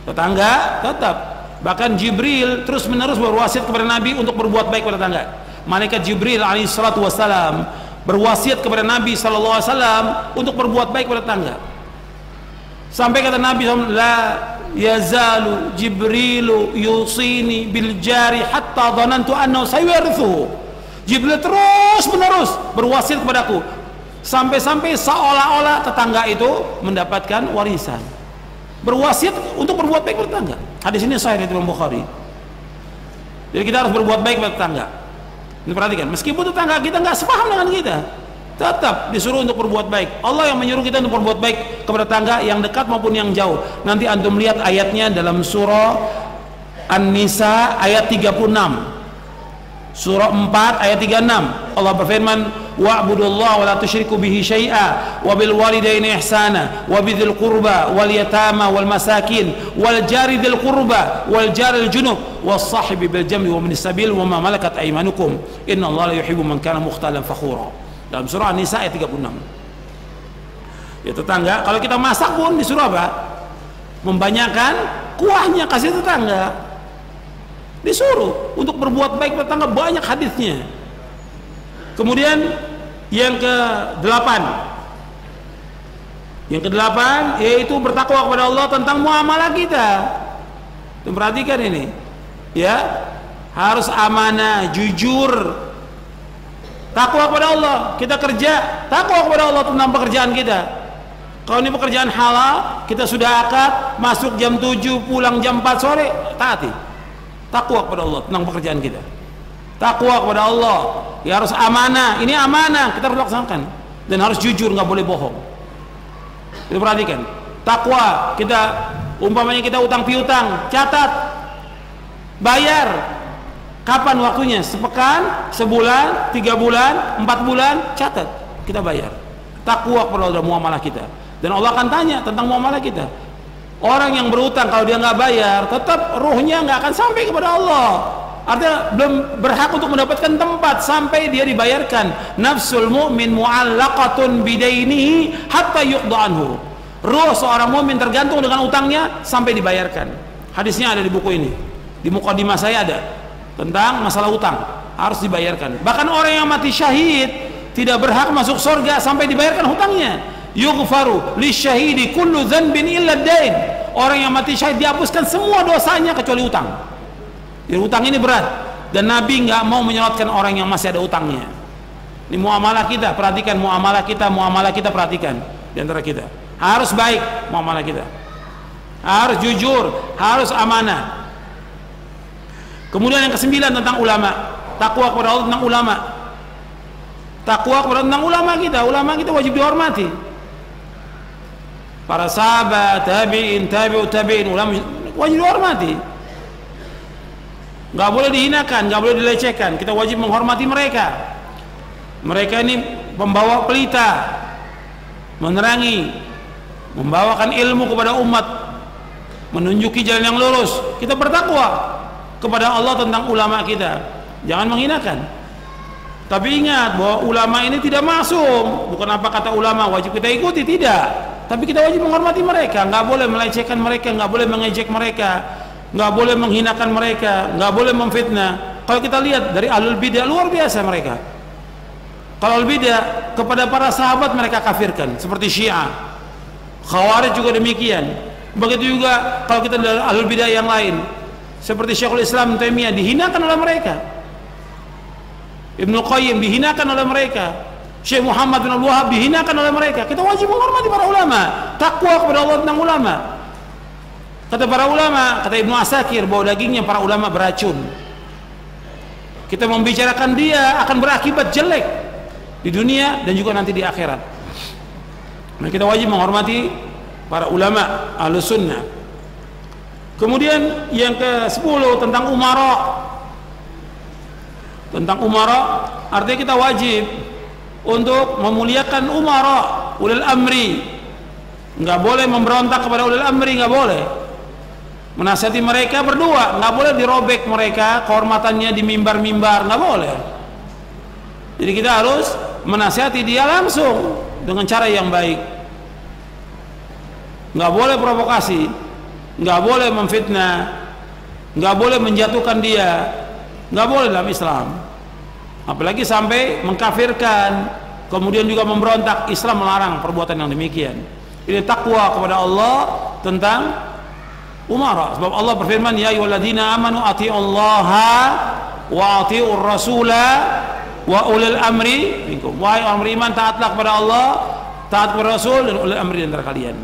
Tetangga tetap, bahkan Jibril terus menerus berwasiat kepada Nabi untuk berbuat baik kepada tetangga. Malaikat Jibril alaihissalatu wassalam berwasiat kepada Nabi sallallahu alaihi wasallam untuk berbuat baik kepada tetangga. Sampai kata Nabi SAW, la yazalu Jibrilu yusini bil jari hatta dhanantu annahu sayurithu. Jibril terus menerus berwasiat kepadaku sampai-sampai seolah-olah tetangga itu mendapatkan warisan. Berwasiat untuk berbuat baik kepada tetangga. Hadis ini sahih dari Imam Bukhari. Jadi kita harus berbuat baik kepada tetangga. Ini perhatikan, meskipun tetangga kita nggak sepaham dengan kita, tetap disuruh untuk berbuat baik. Allah yang menyuruh kita untuk berbuat baik kepada tetangga yang dekat maupun yang jauh. Nanti antum lihat ayatnya dalam surah An-Nisa ayat 36. Surah 4 ayat 36. Allah berfirman, wa'budullaha wa la tusyriku bihi syai'a wa bil walidaini ihsana wa bidzil qurba wal yatama wal masakin wal jari dzil qurba wal jaril junub was sahibi bil jambi wa min sabil wa ma malakat aymanukum innallaha la yuhibbu man kana mukhtalan fakhura. Dalam surah An-Nisa ayat 36. Ya tetangga, kalau kita masak pun disuruh apa? Membanyakkan kuahnya, kasih tetangga. Disuruh untuk berbuat baik kepada tetangga, banyak hadisnya. Kemudian yang ke-8 Yang kedelapan yaitu bertakwa kepada Allah tentang muamalah kita. Perhatikan ini, ya, harus amanah, jujur, takwa kepada Allah. Kita kerja, takwa kepada Allah tentang pekerjaan kita. Kalau ini pekerjaan halal, kita sudah akad masuk jam 7, pulang jam 4 sore, taati. Takwa kepada Allah tentang pekerjaan kita. Takwa kepada Allah, ya harus amanah. Ini amanah, kita harus laksanakan. Dan harus jujur, nggak boleh bohong. Kita perhatikan. Takwa, kita umpamanya kita utang piutang, catat, bayar. Kapan waktunya? Sepekan, sebulan, 3 bulan, 4 bulan, catat, kita bayar. Takwa kepada Allah muamalah kita. Dan Allah akan tanya tentang muamalah kita. Orang yang berutang kalau dia nggak bayar, tetap ruhnya nggak akan sampai kepada Allah. Artinya belum berhak untuk mendapatkan tempat sampai dia dibayarkan. Nafsul mu'min mu'allaqatun bidainihi hatta yuqda anhu. Ruh seorang mukmin tergantung dengan utangnya sampai dibayarkan. Hadisnya ada di buku ini. Di muqaddimah saya ada tentang masalah utang, harus dibayarkan. Bahkan orang yang mati syahid tidak berhak masuk surga sampai dibayarkan hutangnya. Yughfaru lisyahidi kullu dzanbin illa ad-dain. Orang yang mati syahid dihapuskan semua dosanya kecuali utang. Jadi utang ini berat dan Nabi nggak mau menyelatkan orang yang masih ada utangnya. Ini muamalah kita, perhatikan muamalah kita perhatikan di antara kita. Harus baik muamalah kita. Harus jujur, harus amanah. Kemudian yang ke-9 tentang ulama. Takwa kepada Allah tentang ulama. Takwa kepada tentang ulama kita wajib dihormati. Para sahabat, tabi'in, tabi'ut tabi'in, ulama wajib dihormati. Nggak boleh dihinakan, nggak boleh dilecehkan. Kita wajib menghormati mereka. Mereka ini pembawa pelita, menerangi, membawakan ilmu kepada umat, menunjuki jalan yang lurus. Kita bertakwa kepada Allah tentang ulama kita. Jangan menghinakan. Tapi ingat bahwa ulama ini tidak masuk. Bukan apa kata ulama wajib kita ikuti, tidak. Tapi kita wajib menghormati mereka. Nggak boleh melecehkan mereka, nggak boleh mengejek mereka, nggak boleh menghinakan mereka, nggak boleh memfitnah. Kalau kita lihat dari ahlul bidah, luar biasa mereka. Kalau ahlul bidah kepada para sahabat mereka kafirkan, seperti Syiah, Khawarij juga demikian. Begitu juga kalau kita dari ahlul bidah yang lain, seperti Syekhul Islam Taimiyah dihinakan oleh mereka, Ibnu Qayyim dihinakan oleh mereka, Syekh Muhammad bin Abdul Wahab dihinakan oleh mereka. Kita wajib menghormati para ulama, takwa kepada Allah tentang ulama. Kata para ulama, kata Ibnu Asakir, bahwa dagingnya para ulama beracun. Kita membicarakan dia akan berakibat jelek di dunia dan juga nanti di akhirat. Nah, kita wajib menghormati para ulama ahlus sunnah. Kemudian yang ke-10 tentang umara. Tentang umara, artinya kita wajib untuk memuliakan umara, ulil amri. Nggak boleh memberontak kepada ulil amri, nggak boleh. Menasihati mereka berdua, nggak boleh dirobek mereka kehormatannya di mimbar-mimbar, nggak boleh. Jadi kita harus menasihati dia langsung dengan cara yang baik. Nggak boleh provokasi, nggak boleh memfitnah, nggak boleh menjatuhkan dia, nggak boleh dalam Islam. Apalagi sampai mengkafirkan, kemudian juga memberontak. Islam melarang perbuatan yang demikian. Ini takwa kepada Allah tentang umara. Sebab Allah berfirman, ya ayyuhalladzina amanu atiiullaha wa atiiur rasula wa ulil amri minkum. Wahai orang beriman, taatlah kepada Allah, taat kepada Rasul dan ulil amri di antara kalian.